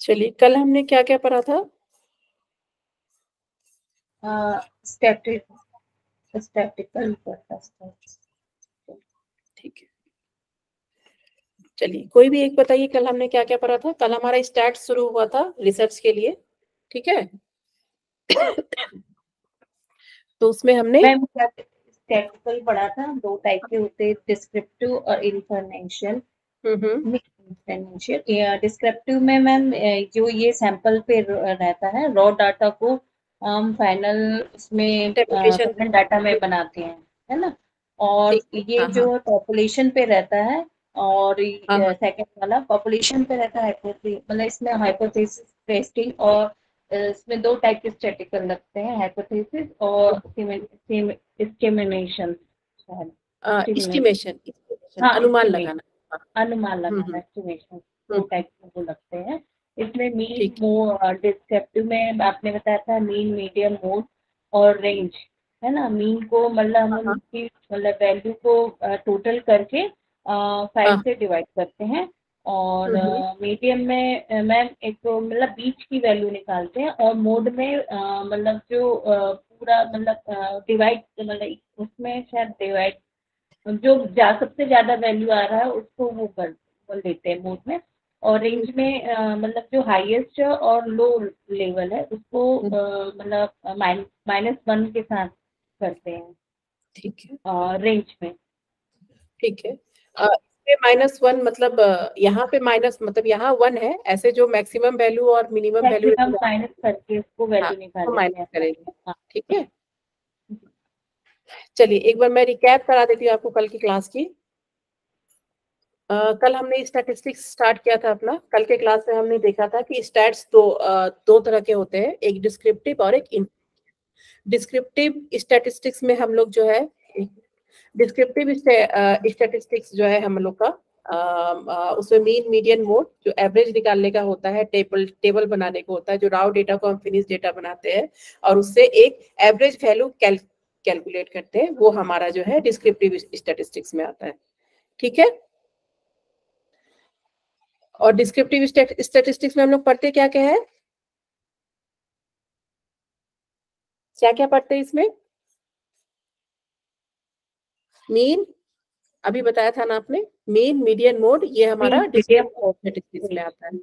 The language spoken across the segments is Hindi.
चलिए, कल हमने क्या क्या पढ़ा था? स्टैटिकल। ठीक है, चलिए कोई भी एक बताइए, कल हमने क्या क्या पढ़ा था? कल हमारा स्टार्ट शुरू हुआ था रिसर्च के लिए, ठीक है। तो उसमें हमने मैम स्टैटिकल पढ़ा था, 2 टाइप के होते हैं, डिस्क्रिप्टिव और इन्फॉर्मेशन। डिस्क्रिप्टिव में मैम जो ये सैंपल पे रहता है, रॉ डाटा को हम फाइनल उसमें टेबुलेशन फाइनल डाटा में बनाते हैं, है ना। और ठीक है, ये हाँ हाँ जो पॉपुलेशन पे रहता है, और हाँ हाँ, सेकंड वाला पॉपुलेशन पे रहता है, मतलब इसमें हाइपोथेसिस टेस्टिंग, और इसमें 2 टाइप के स्टैटिकल लगते हैं, हाइपोथेसिस और स्टिमुलेशन। एस्टिमेशन हाँ, अनुमान लगाना। हाँ, अनुमान लगाना, एस्टिमेशन, 2 हम्म, टाइप के वो लगते हैं। इसमें मीन, ठीक डिस्क्रिप्टिव में आपने बताया था मीन, मीडियन, मोड और रेंज, है ना। मीन को मतलब हम हाँ हाँ उनकी मतलब वैल्यू को टोटल करके 5 हाँ, से डिवाइड करते हैं। और हम्म, मीडियम में मैम एक तो मतलब बीच की वैल्यू निकालते हैं, और मोड में मतलब जो पूरा मतलब डिवाइड, मतलब उसमें शायद डिवाइड जो सबसे ज्यादा वैल्यू आ रहा है उसको वो लेते हैं मोड में। और रेंज में मतलब जो हाईएस्ट और लो लेवल है उसको मतलब -1 के साथ करते हैं ठीक है रेंज में। ठीक है। इसमें -1 मतलब यहाँ पे माइनस मतलब यहाँ 1 है, ऐसे जो मैक्सिमम वैल्यू और मिनिमम वैल्यू मैक्सिमम माइनस करके उसको हाँ वैल्यू तो निकालेंगे माइनस ऐसा। करेंगे, हाँ। ठीक है। चलिए एक बार मैं रिकैप करा देती हूँ आपको कल की क्लास की। कल हमने स्टैटिस्टिक्स स्टार्ट किया था अपना। कल के क्लास में हमने देखा था कि स्टैट्स दो तरह के होते हैं, एक डिस्क्रिप्टिव और एक डिस्क्रिप्टिव स्टैटिस्टिक्स में हम लोग जो है डिस्क्रिप्टिव स्टैटिस्टिक्स जो है हम लोग का उसमें मीन मीडियन मोड जो एवरेज निकालने का होता है, टेबल बनाने को होता है, जो राव डेटा को हम फिनिश डेटा बनाते हैं और उससे एक एवरेज वैल्यू कैलकुलेट करते हैं, वो हमारा जो है डिस्क्रिप्टिव स्टैटिस्टिक्स में आता है, ठीक है। और डिस्क्रिप्टिव स्टैटिस्टिक्स में हम लोग पढ़ते क्या क्या है, क्या क्या पढ़ते हैं इसमें? मीन अभी बताया था ना आपने, मीन मीडियन मोड ये हमारा मीडियम डिस्क्रिप्टिव स्टैटिस्टिक्स में आता है,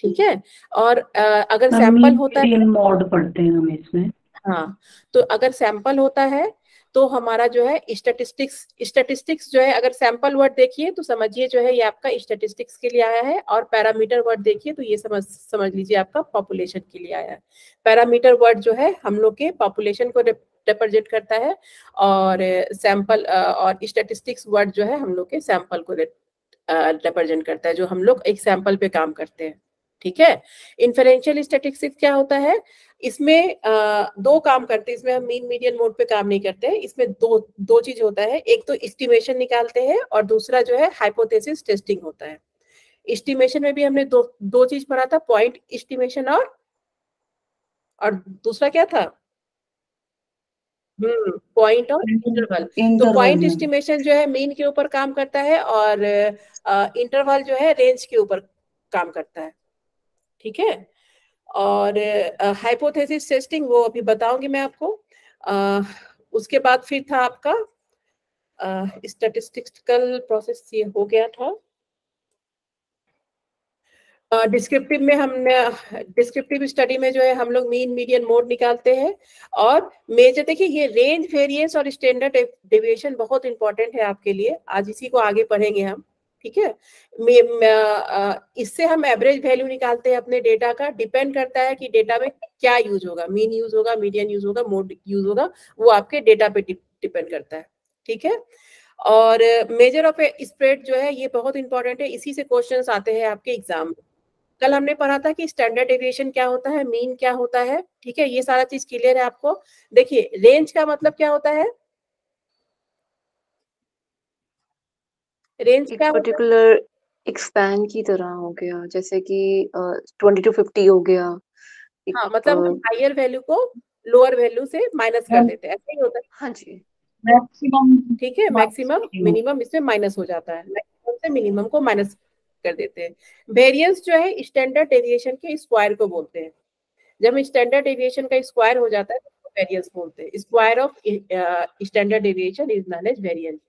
ठीक है। और अगर मीन सैंपल होता है, मीडियन मोड पढ़ते हैं हम इसमें। हाँ, तो अगर सैंपल होता है तो हमारा जो है स्टैटिस्टिक्स जो है, अगर सैंपल वर्ड देखिए तो समझिए जो है ये आपका स्टैटिस्टिक्स के लिए आया है, और पैरामीटर वर्ड देखिए तो ये समझ लीजिए आपका पॉपुलेशन के लिए आया है। पैरामीटर वर्ड जो है हम लोग के पॉपुलेशन को रिप्रेजेंट करता है, और सैंपल और स्टैटिस्टिक्स वर्ड जो है हम लोग के सैंपल को रिप्रेजेंट करता है, जो हम लोग एक सैंपल पे काम करते हैं, ठीक है। इन्फरेंशियल स्टैटिस्टिक्स क्या होता है, इसमें दो काम करते हैं, इसमें हम मीन मीडियन मोड पे काम नहीं करते हैं, इसमें दो चीज होता है, एक तो एस्टिमेशन निकालते हैं और दूसरा जो है हाइपोथेसिस टेस्टिंग होता है। एस्टिमेशन में भी हमने दो चीज पढ़ा था, पॉइंट एस्टिमेशन और दूसरा क्या था? पॉइंट और इंटरवल। तो इंटरवल पॉइंट में एस्टिमेशन जो है मीन के ऊपर काम करता है, और इंटरवल जो है रेंज के ऊपर काम करता है, ठीक है। और हाइपोथेसिस टेस्टिंग वो अभी बताऊंगी मैं आपको। उसके बाद फिर था आपका स्टैटिस्टिकल प्रोसेस, ये हो गया था। डिस्क्रिप्टिव में हमने डिस्क्रिप्टिव स्टडी में जो है हम लोग मीन मीडियन मोड निकालते हैं, और मेजर देखिए ये रेंज वेरिएंस और स्टैंडर्ड डेविएशन बहुत इंपॉर्टेंट है आपके लिए, आज इसी को आगे पढ़ेंगे हम, ठीक है। इससे हम एवरेज वैल्यू निकालते हैं अपने डेटा का, डिपेंड करता है कि डेटा में क्या यूज होगा, मीन यूज होगा, मीडियन यूज होगा, मोड यूज होगा, वो आपके डेटा पे डिपेंड करता है, ठीक है। और मेजर ऑफ स्प्रेड जो है ये बहुत इंपॉर्टेंट है, इसी से क्वेश्चंस आते हैं आपके एग्जाम में। कल हमने पढ़ा था कि स्टैंडर्ड डेविएशन क्या होता है, मीन क्या होता है, ठीक है, ये सारा चीज क्लियर है आपको। देखिए रेंज का मतलब क्या होता है, रेंज एक क्या होता है? पर्टिकुलर एक्सपैन की तरह हो गया, जैसे कि 20 to 50 हो गया। हाँ, एक मतलब हम हायर वैल्यू को लोअर वैल्यू से माइनस कर देते हैं, ऐसे ही होता है, हाँ जी। मैक्सिमम ठीक है। मैक्सिमम मिनिमम इसमें माइनस हो जाता है, मैक्सिमम से मिनिमम को माइनस कर देते हैं। वेरिएंस जो है स्टैंडर्ड डेविएशन के स्क्वायर को बोलते हैं। जब स्टैंडर्ड डेविएशन का स्क्वायर हो जाता है तो वेरिएंस बोलते हैं। Square of standard deviation is known as variance.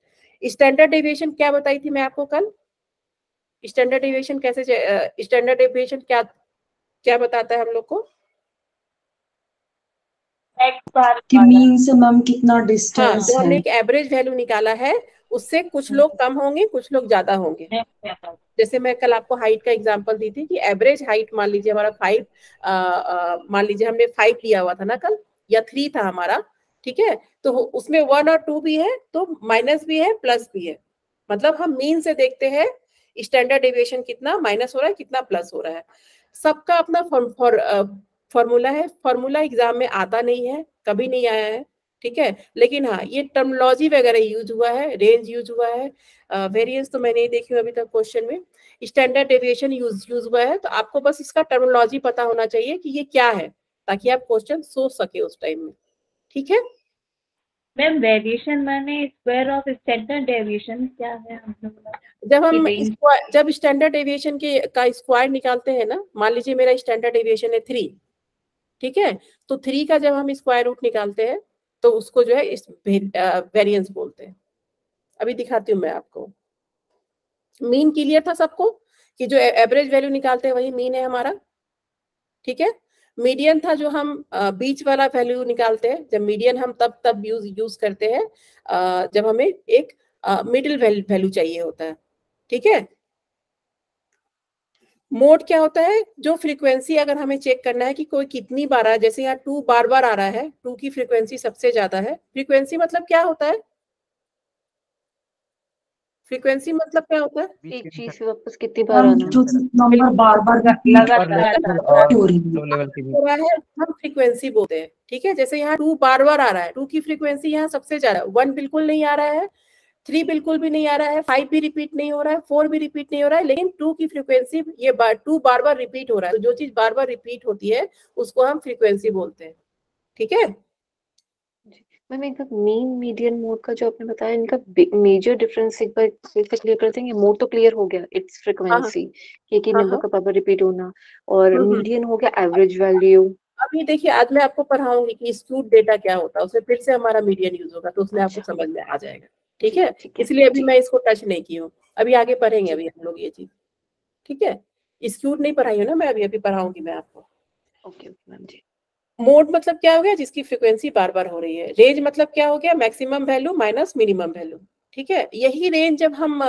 Standard deviation क्या बताई थी मैं आपको कल? स्टैंडर्ड डेविएशन कैसे, स्टैंडर्ड डेविएशन क्या क्या बताता है हम लोग को? कि मीन से मैम कितना डिस्टेंस तो हमने है। एक एवरेज वैल्यू निकाला है, उससे कुछ लोग कम होंगे, कुछ लोग ज्यादा होंगे। जैसे मैं कल आपको हाइट का एग्जांपल दी थी कि एवरेज हाइट मान लीजिए हमारा 5, मान लीजिए हमने 5 लिया हुआ था ना कल, या 3 था हमारा, ठीक है, तो उसमें 1 और 2 भी है, तो माइनस भी है प्लस भी है। मतलब हम मीन से देखते हैं स्टैंडर्ड डेविएशन कितना माइनस हो रहा है, कितना प्लस हो रहा है। सबका अपना फॉर्मूला है। फॉर्मूला एग्जाम में आता नहीं है, कभी नहीं आया है, ठीक है, लेकिन हाँ ये टर्मिनोलॉजी वगैरह यूज हुआ है, रेंज यूज हुआ है। वेरिएंस तो मैं नहीं देखी हूँ अभी तक क्वेश्चन में। स्टैंडर्ड डेविएशन यूज हुआ है, तो आपको बस इसका टर्मिनोलॉजी पता होना चाहिए कि ये क्या है, ताकि आप क्वेश्चन सोच सके उस टाइम में, ठीक है। मैम वेरिएशन माने स्क्वायर ऑफ स्टैंडर्ड डेविएशन क्या है हम लोग? जब स्टैंडर्ड डेविएशन के का स्क्वायर निकालते हैं ना, मान लीजिए मेरा स्टैंडर्ड डेविएशन है 3, ठीक है, तो 3 का जब हम स्क्वायर रूट निकालते हैं तो उसको जो है इस वेरिएंस बोलते हैं। अभी दिखाती हूँ मैं आपको। मीन क्लियर था सबको कि जो एवरेज वैल्यू निकालते हैं वही मीन है हमारा, ठीक है। मीडियन था जो हम बीच वाला वैल्यू निकालते हैं। जब मीडियन हम तब यूज करते हैं जब हमें एक मिडिल वैल्यू चाहिए होता है, ठीक है। मोड क्या होता है? जो फ्रीक्वेंसी अगर हमें चेक करना है कि कोई कितनी बार है, जैसे यहाँ 2 बार बार आ रहा है, 2 की फ्रीक्वेंसी सबसे ज्यादा है। फ्रीक्वेंसी मतलब क्या होता है? फ्रीक्वेंसी मतलब क्या होता है? एक चीज से वापस कितनी बार आना। जो नंबर बार बार हो रहा है हम फ्रीक्वेंसी बोलते हैं, ठीक है। जैसे यहाँ 2 बार बार आ रहा है, 2 की फ्रीक्वेंसी यहाँ सबसे ज्यादा, 1 बिल्कुल नहीं आ रहा है, 3 बिल्कुल भी नहीं आ रहा है, 5 भी रिपीट नहीं हो रहा है, 4 भी रिपीट नहीं हो रहा है, लेकिन 2 की फ्रीक्वेंसी ये 2 बार बार रिपीट हो रहा है। तो जो चीज बार बार रिपीट होती है उसको हम फ्रीक्वेंसी बोलते हैं, ठीक है। मैम एक मीन मीडियन मोड का जो आपने बताया, इनका मेजर डिफरेंस एक बार फिर से क्लियर कर देंगे। मोड तो क्लियर हो गया, इट्स फ्रीक्वेंसी कि नंबर का बार रिपीट होना, और मीडियन हो गया एवरेज वैल्यू। अभी देखिए आज मैं आपको पढ़ाऊंगी कि स्क्यूड डेटा क्या होता है, उसमें फिर से हमारा मीडियन यूज होगा, तो उसमें आपको समझ में आ जाएगा, ठीक है। इसलिए अभी मैं इसको टच नहीं की हूँ, अभी आगे पढ़ेंगे अभी हम लोग ये चीज, ठीक है। स्क्यूड नहीं पढ़ाई हूँ ना मैं, अभी पढ़ाऊंगी मैं आपको। ओके मैम जी। मोड मतलब क्या हो गया? जिसकी फ्रीक्वेंसी बार बार हो रही है। रेंज मतलब क्या हो गया? Maximum value minus minimum value, ठीक है। यही रेंज जब हम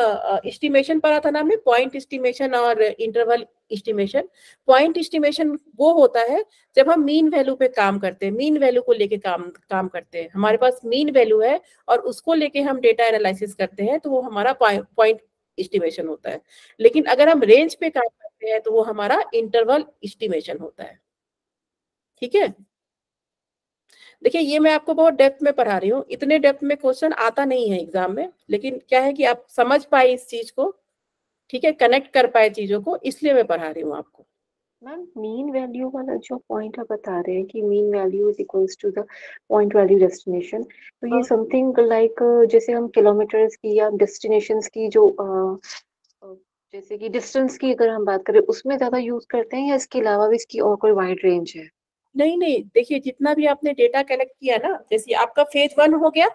एस्टिमेशन पढ़ा था ना हमने, पॉइंट एस्टिमेशन और इंटरवल एस्टिमेशन। पॉइंट एस्टिमेशन वो होता है जब हम मीन वैल्यू पे काम करते हैं, मीन वैल्यू को लेके काम करते हैं। हमारे पास मीन वैल्यू है और उसको लेके हम डेटा एनालिसिस करते हैं, तो वो हमारा पॉइंट एस्टिमेशन होता है। लेकिन अगर हम रेंज पे काम करते हैं तो वो हमारा इंटरवल एस्टिमेशन होता है, ठीक है। देखिए ये मैं आपको बहुत डेप्थ में पढ़ा रही हूँ, इतने डेप्थ में क्वेश्चन आता नहीं है एग्जाम में, लेकिन क्या है कि आप समझ पाए इस चीज को, ठीक है, कनेक्ट कर पाए चीजों को, इसलिए मैं पढ़ा रही हूँ आपको। मैम मीन वैल्यू वाला जो पॉइंट आप बता रहे हैं कि mean value is equals to the point value destination, तो ये समथिंग लाइक जैसे हम किलोमीटर्स की या डेस्टिनेशंस की जो जैसे कि डिस्टेंस की अगर हम बात करें उसमें ज्यादा यूज करते हैं, या इसके अलावा भी इसकी और कोई वाइड रेंज है? नहीं नहीं, देखिए जितना भी आपने डेटा कलेक्ट किया ना, जैसे आपका फेज 1 हो गया,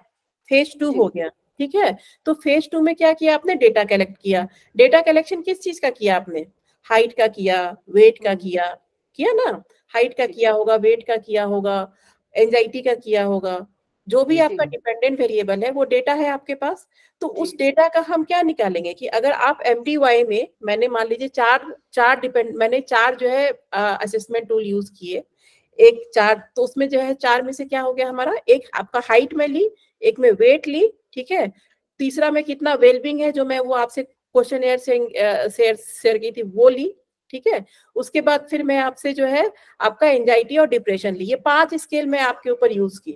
फेज 2 हो गया, ठीक है। तो फेज 2 में क्या किया आपने? डेटा कलेक्ट किया। डेटा कलेक्शन किस चीज का किया आपने? हाइट का किया, वेट का किया ना। हाइट का किया होगा, वेट का किया होगा, एंजाइटी का किया होगा, जो भी आपका डिपेंडेंट वेरिएबल है वो डेटा है आपके पास। तो उस डेटा का हम क्या निकालेंगे कि अगर आप MDY में, मैंने मान लीजिए मैंने 4 जो है असेसमेंट टूल यूज किए, एक 4, तो उसमें जो है 4 में से क्या हो गया हमारा? एक आपका हाइट में ली, एक में वेट ली, ठीक है। तीसरा में कितना वेलबिंग है, जो मैं वो आपसे क्वेश्चन से शेयर की थी, वो ली, ठीक है। उसके बाद फिर मैं आपसे जो है आपका एंजाइटी और डिप्रेशन ली। ये 5 स्केल मैं आपके ऊपर यूज की,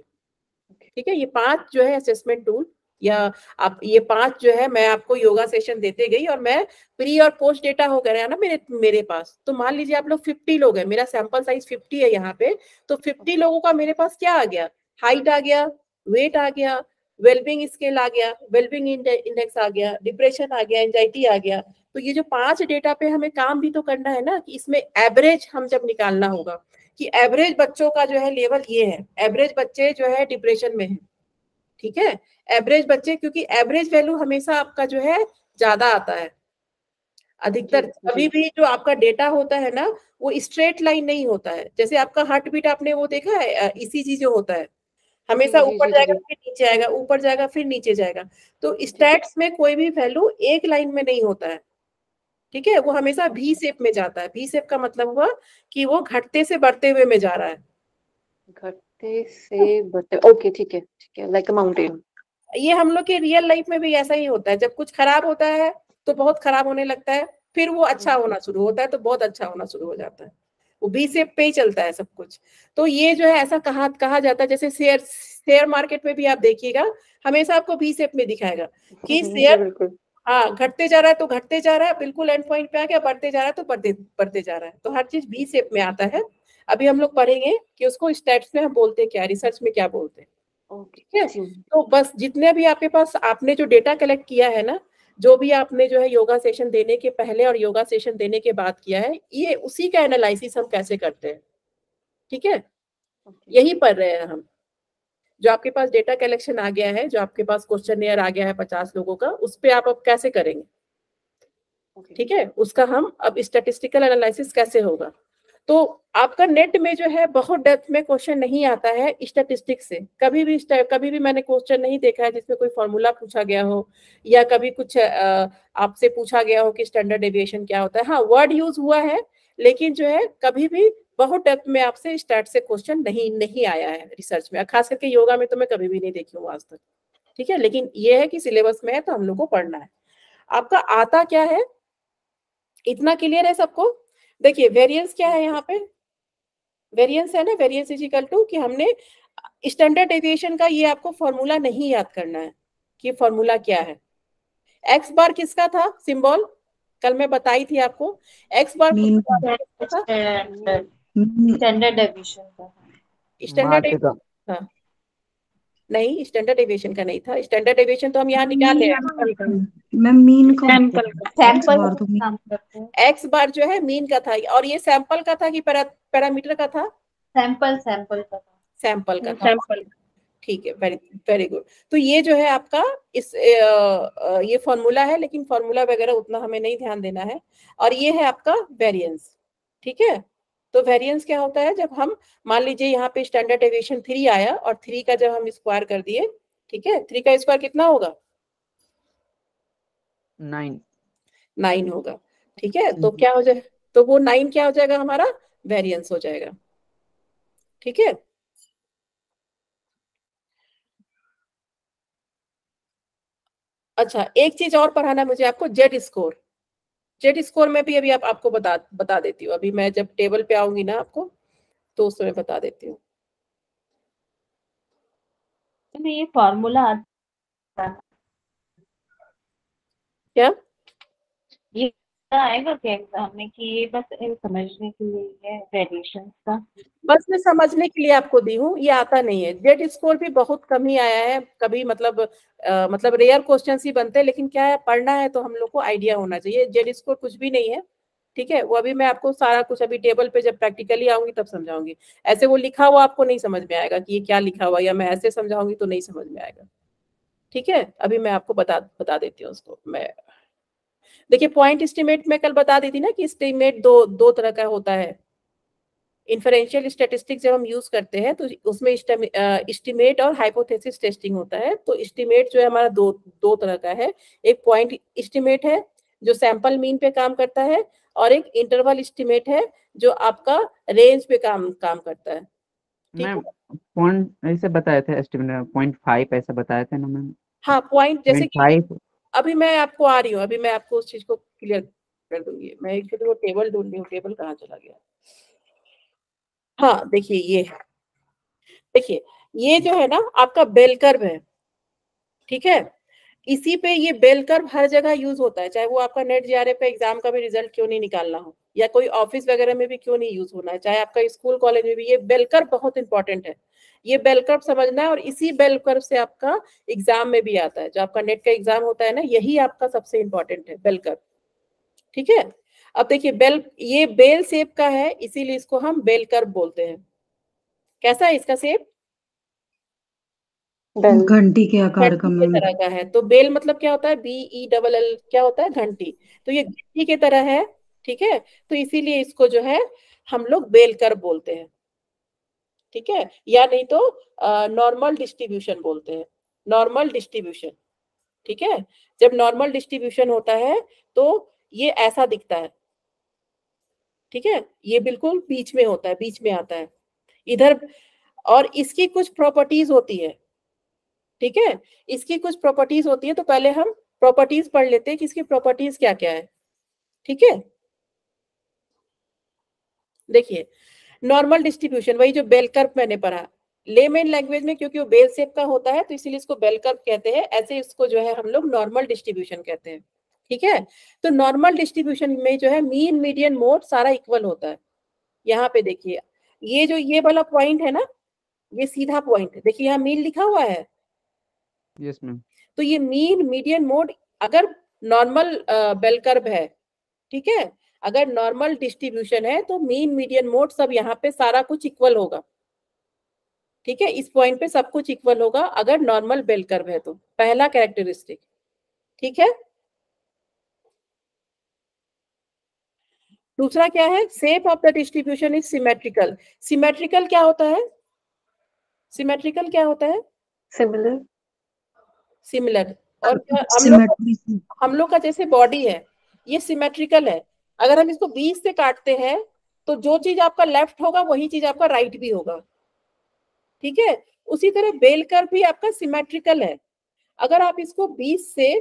ठीक है। ये 5 जो है असेसमेंट टूल, या आप ये 5 जो है मैं आपको योगा सेशन देते गई, और मैं प्री और पोस्ट डेटा हो गया ना मेरे पास। तो मान लीजिए आप लोग 50 लोग हैं, मेरा सैंपल साइज 50 है यहाँ पे, तो 50 लोगों का मेरे पास क्या आ गया? हाइट आ गया, वेट आ गया, वेलबिंग स्केल आ गया, वेलबिंग इंडेक्स आ गया, डिप्रेशन आ गया, एंजाइटी आ गया, तो ये जो 5 डेटा पे हमें काम भी तो करना है ना, कि इसमें एवरेज हम जब निकालना होगा कि एवरेज बच्चों का जो है लेवल ये है, एवरेज बच्चे जो है डिप्रेशन में है, ठीक है, एवरेज बच्चे, क्योंकि एवरेज वैल्यू हमेशा आपका जो है ज्यादा आता है अधिकतर। कभी भी जो आपका डेटा होता है ना वो स्ट्रेट लाइन नहीं होता है, जैसे आपका हार्ट बीट आपने वो देखा है ईसीजी जो होता है, हमेशा ऊपर जाएगा फिर नीचे आएगा, ऊपर जाएगा फिर नीचे जाएगा। तो स्टैट्स में कोई भी वैल्यू एक लाइन में नहीं होता है, ठीक है, वो हमेशा भी शेप में जाता है। भी शेप का मतलब हुआ कि वो घटते से बढ़ते हुए में जा रहा है, घटते से बढ़ते, ओके ठीक है, लाइक अ माउंटेन। ये हम लोग के रियल लाइफ में भी ऐसा ही होता है, जब कुछ खराब होता है तो बहुत खराब होने लगता है, फिर वो अच्छा होना शुरू होता है तो बहुत अच्छा होना शुरू हो जाता है, वो भी शेप पे ही चलता है सब कुछ। तो ये जो है ऐसा कहा जाता है, जैसे शेयर मार्केट में भी आप देखिएगा हमेशा आपको भी शेप में दिखाएगा कि शेयर हाँ घटते जा रहा है तो घटते जा रहा है, बिल्कुल एंड पॉइंट पे आ गया, बढ़ते जा रहा है तो बढ़ते जा रहा है, तो हर चीज भी शेप में आता है। अभी हम लोग पढ़ेंगे कि उसको स्टैट्स में हम बोलते हैं क्या, रिसर्च में क्या बोलते हैं, ठीक है। तो बस जितने भी आपके पास आपने जो डेटा कलेक्ट किया है ना, जो भी आपने जो है योगा सेशन देने के पहले और योगा सेशन देने के बाद किया है, ये उसी का एनालिसिस हम कैसे करते हैं, ठीक है, यही पढ़ रहे हैं हम। जो आपके पास डेटा कलेक्शन आ गया है, जो आपके पास क्वेश्चन आ गया है 50 लोगों का, उस पे आप अब कैसे करेंगे, ठीक है, उसका हम अब स्टैटिस्टिकल एनालिसिस कैसे होगा। तो आपका नेट में जो है बहुत डेप्थ में क्वेश्चन नहीं आता है स्टैटिस्टिक्स से, कभी भी मैंने क्वेश्चन नहीं देखा है जिसमें कोई फॉर्मूला पूछा गया हो या कभी कुछ आपसे पूछा गया हो कि स्टैंडर्ड डेविएशन क्या होता है। हाँ वर्ड यूज हुआ है, लेकिन जो है कभी भी बहुत डेप्थ में आपसे स्टैट से क्वेश्चन नहीं आया है रिसर्च में, खास करके योगा में तो मैं कभी भी नहीं देखी हूँ आज तक, ठीक है। लेकिन ये है कि सिलेबस में है तो हम लोग को पढ़ना है। आपका आता क्या है, इतना क्लियर है सबको। देखिए वेरिएंस क्या है, यहाँ पे वेरिएंस है ना, वेरिएंस इज इक्वल टू कि हमने स्टैंडर्ड डेविएशन का ये आपको फॉर्मूला नहीं याद करना है कि फॉर्मूला क्या है। एक्स बार किसका था सिंबल, कल मैं बताई थी आपको, एक्स बार स्टैंडर्ड डेविएशन का, स्टैंडर्ड हाँ नहीं, स्टैंडर्ड डेविएशन का नहीं था, स्टैंडर्ड डेविएशन तो हम यहाँ निकाले मैम मीन का एक्स बार जो है मीन का था, और ये सैंपल का था कि पैरामीटर का था, सैंपल का था, ठीक है, वेरी गुड। तो ये जो है आपका ये फॉर्मूला है, लेकिन फॉर्मूला वगैरह उतना हमें नहीं ध्यान देना है। और ये है आपका वेरिएंस, ठीक है। तो वेरिएंस क्या होता है, जब हम मान लीजिए यहाँ पे स्टैंडर्ड डेविएशन 3 आया और 3 का जब हम स्क्वायर कर दिए, ठीक है, 3 का स्क्वायर कितना होगा, 9 होगा, ठीक है। तो क्या हो जाए, तो वो 9 क्या हो जाएगा हमारा वेरिएंस हो जाएगा, ठीक है। अच्छा एक चीज और पढ़ाना मुझे आपको, जेड स्कोर में भी अभी आपको बता देती हूँ, अभी मैं जब टेबल पे आऊंगी ना आपको तो उस समय बता देती हूँ। तो ये फॉर्मूला क्या ये आएगा क्या एग्जाम में कि ये बस समझने के लिए है वेरिएशंस का, बस मैं समझने के लिए आपको दी हूँ, ये आता नहीं है। जेड स्कोर भी बहुत कम ही आया है कभी, मतलब रेयर क्वेश्चन ही बनते हैं, लेकिन क्या है पढ़ना है तो हम लोग को आइडिया होना चाहिए। जेड स्कोर कुछ भी नहीं है, ठीक है, वो अभी मैं आपको सारा कुछ अभी टेबल पे जब प्रैक्टिकली आऊंगी तब समझाऊंगी। ऐसे वो लिखा हुआ आपको नहीं समझ में आएगा कि ये क्या लिखा हुआ, या मैं ऐसे समझाऊंगी तो नहीं समझ में आएगा, ठीक है। अभी मैं आपको बता देती हूँ उसको। मैं देखिए पॉइंट एस्टिमेट में कल बता दी थी ना कि एस्टिमेट दो तरह का होता है। इन्फरेंशियल स्टैटिस्टिक्स जब हम यूज करते हैं तो उसमें एस्टिमेट और हाइपोथेसिस टेस्टिंग होता है। तो एस्टिमेट जो है हमारा दो तरह का है, एक पॉइंट एस्टिमेट है जो सैंपल मीन पे काम करता है, और एक इंटरवल एस्टिमेट है जो आपका रेंज पे काम करता है। मैम पॉइंट ऐसे बताए थे, एस्टिमेट 0.5 ऐसा बताए थे ना मैम। हाँ पॉइंट जैसे 0.5 अभी मैं आपको आ रही हूँ, अभी मैं आपको उस चीज को क्लियर कर दूंगी। मैं एक वो टेबल ढूंढ रही हूँ, टेबल कहाँ चला गया। हाँ देखिए ये जो है ना आपका बेल कर्व है, ठीक है। इसी पे ये बेल कर्व हर जगह यूज होता है, चाहे वो आपका नेट जेआरएफ पे एग्जाम का भी रिजल्ट क्यों नहीं निकालना हो, या कोई ऑफिस वगैरह में भी क्यों नहीं यूज होना है, चाहे आपका स्कूल कॉलेज में भी, ये बेल कर्व बहुत इंपॉर्टेंट है। ये बेल कर्व समझना है, और इसी बेल कर्व से आपका एग्जाम में भी आता है। जो आपका नेट का एग्जाम होता है ना, यही आपका सबसे इंपॉर्टेंट है बेल कर्व, ठीक है। अब देखिए बेल, ये बेल शेप का है, इसीलिए इसको हम बेल कर्व बोलते हैं। कैसा है इसका शेप? बेल घंटी के आकार का घंटी के मैम। तरह का है। तो बेल मतलब क्या होता है? BELL क्या होता है? घंटी। तो ये घंटी के तरह है, ठीक है। तो इसीलिए इसको जो है हम लोग बेल कर्व बोलते हैं, ठीक है। या नहीं तो नॉर्मल डिस्ट्रीब्यूशन बोलते हैं, नॉर्मल डिस्ट्रीब्यूशन, ठीक है। जब नॉर्मल डिस्ट्रीब्यूशन होता है तो ये ऐसा दिखता है, ठीक है। ये बिल्कुल बीच में होता है, बीच में आता है इधर। और इसकी कुछ प्रॉपर्टीज होती है, ठीक है। इसकी कुछ प्रॉपर्टीज होती है, तो पहले हम प्रॉपर्टीज पढ़ लेते हैं कि इसकी प्रॉपर्टीज क्या क्या है, ठीक है। देखिए नॉर्मल डिस्ट्रीब्यूशन, वही जो बेल कर्व मैंने पढ़ा लेमन लैंग्वेज में, क्योंकि वो बेल शेप का होता है तो इसीलिए इसको बेल कर्व कहते हैं। ऐसे इसको जो है हम लोग नॉर्मल डिस्ट्रीब्यूशन कहते हैं, ठीक है। तो नॉर्मल डिस्ट्रीब्यूशन में जो है मीन मीडियन मोड सारा इक्वल होता है। यहाँ पे देखिए ये जो ये वाला पॉइंट है ना, ये सीधा पॉइंट है, देखिए यहाँ मीन लिखा हुआ है। Yes ma'am. तो ये मीन मीडियन मोड अगर नॉर्मल बेल कर्व है, ठीक है, अगर नॉर्मल डिस्ट्रीब्यूशन है तो मीन मीडियन मोड सब यहाँ पे सारा कुछ इक्वल होगा, ठीक है। इस पॉइंट पे सब कुछ इक्वल होगा अगर नॉर्मल बेल कर्व है तो, पहला कैरेक्टरिस्टिक, ठीक है। दूसरा क्या है? Shape of the distribution is symmetrical. Symmetrical क्या होता है? सिमेट्रिकल क्या होता है? सिमिलर। सिमिलर। और सिमेट्री। हम लोग का जैसे बॉडी है ये सिमेट्रिकल है। अगर हम इसको 20 से काटते हैं तो जो चीज आपका लेफ्ट होगा वही चीज आपका राइट भी होगा, ठीक है। उसी तरह बेल कर्व भी आपका सिमेट्रिकल है। अगर आप इसको 20 से,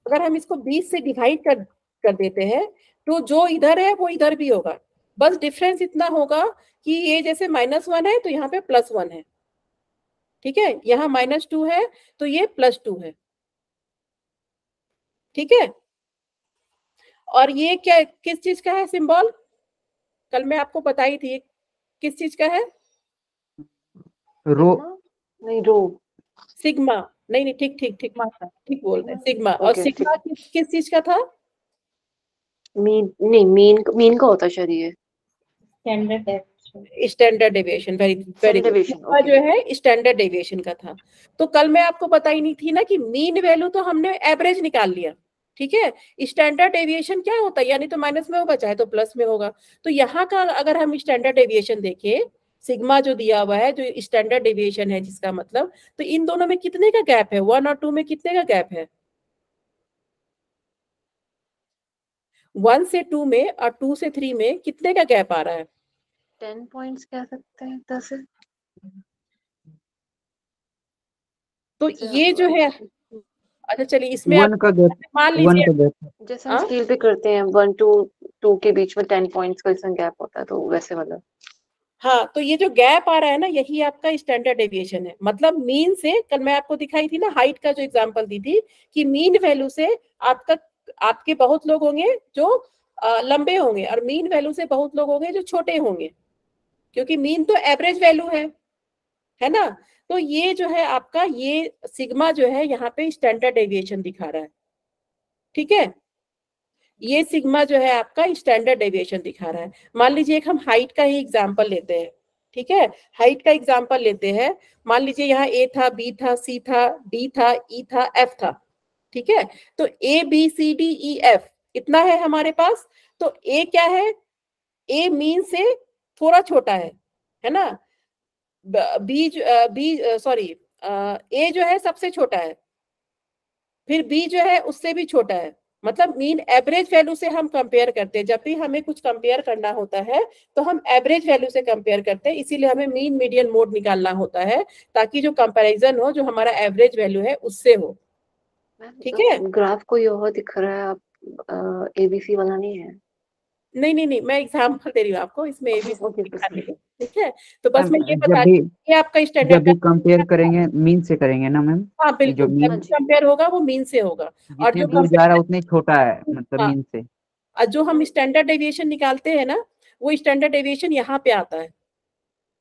अगर हम इसको 20 से डिवाइड कर देते हैं तो जो इधर है वो इधर भी होगा। बस डिफरेंस इतना होगा कि ये जैसे -1 है तो यहाँ पे +1 है, ठीक है। यहाँ -2 है तो ये +2 है, ठीक है। और ये क्या, किस चीज का है सिंबल? कल मैं आपको बताई थी, किस चीज का है? रो। नहीं, रो। सिग्मा। नहीं नहीं, ठीक ठीक ठीक ठीक बोल रहे हैं, सिग्मा। और Okay, सिग्मा किस चीज का था? मीन नहीं, मीन का होता है शायद ये। Standard deviation. Very very good. Deviation, sigma okay. जो है स्टैंडर्ड डेविएशन का था। तो कल मैं आपको बताई नहीं थी ना कि मीन वैल्यू तो हमने एवरेज निकाल लिया, ठीक है। स्टैंडर्ड डेविएशन क्या होता है? यानी तो माइनस में होगा चाहे तो प्लस में होगा। तो यहाँ का अगर हम स्टैंडर्ड डेविएशन देखें, सिग्मा जो दिया हुआ है, जो स्टैंडर्ड डेविएशन है जिसका मतलब, तो इन दोनों में कितने का गैप है? 1 और 2 में कितने का गैप है? 1 से 2 में और 2 से 3 में कितने का गैप आ रहा है? 10 पॉइंट्स कह सकते हैं, 10 है। तो ये जो है, अच्छा चलिए इसमें वन का गैप, मान वन लीजिए, का गैप। जैसे हम स्केल पे करते हैं 1 to 2 के बीच में 10 पॉइंट्स का इसमें गैप होता है, तो वैसे वाला। हाँ। तो ये जो गैप आ रहा है ना, यही आपका स्टैंडर्ड डेविएशन है। मतलब मीन से, कल मैं आपको दिखाई थी ना हाइट का जो एग्जांपल दी थी, कि मीन वैल्यू से आपका, आपके बहुत लोग होंगे जो लंबे होंगे और मीन वैल्यू से बहुत लोग होंगे जो छोटे होंगे, क्योंकि मीन तो एवरेज वैल्यू है ना। तो ये जो है आपका, ये सिग्मा जो है यहाँ पे स्टैंडर्ड डेविएशन दिखा रहा है, ठीक है। ये सिग्मा जो है आपका स्टैंडर्ड डेविएशन दिखा रहा है। मान लीजिए एक हम हाइट का ही एग्जांपल लेते हैं, ठीक है। हाइट का एग्जांपल लेते हैं। मान लीजिए यहाँ ए था, बी था, सी था, डी था, ई था, एफ था, ठीक है। तो ABCDEF इतना है हमारे पास। तो ए क्या है? ए मीन से थोड़ा छोटा है ना। बी सॉरी, ए जो है सबसे छोटा है, फिर बी जो है उससे भी छोटा है। मतलब मीन एवरेज वैल्यू से हम कंपेयर करते हैं। जब भी हमें कुछ कंपेयर करना होता है तो हम एवरेज वैल्यू से कंपेयर करते हैं, इसीलिए हमें मीन मीडियन मोड निकालना होता है, ताकि जो कंपैरिजन हो, जो हमारा एवरेज वैल्यू है उससे हो, ठीक है। ग्राफ कोई और दिख रहा है, आप ABC वाला नहीं है? नहीं नहीं नहीं, मैं एग्जांपल दे रही हूँ आपको, इसमें Okay, दिखाने के, ठीक है। तो बस मैं ये जब बता भी रही हूँ, ये आपका जब स्टैंडर्ड भी कंपेयर करेंगे मीन से करेंगे ना मैम। हाँ ये जो बिल्कुल, जब मीन कंपेयर होगा वो मीन से होगा। और जितने जो दूर जा रहा है उतने छोटा है, मतलब हाँ, मीन से। और जो हम स्टैंडर्ड डेविएशन निकालते हैं ना, वो स्टैंडर्ड डेविएशन यहाँ पे आता है।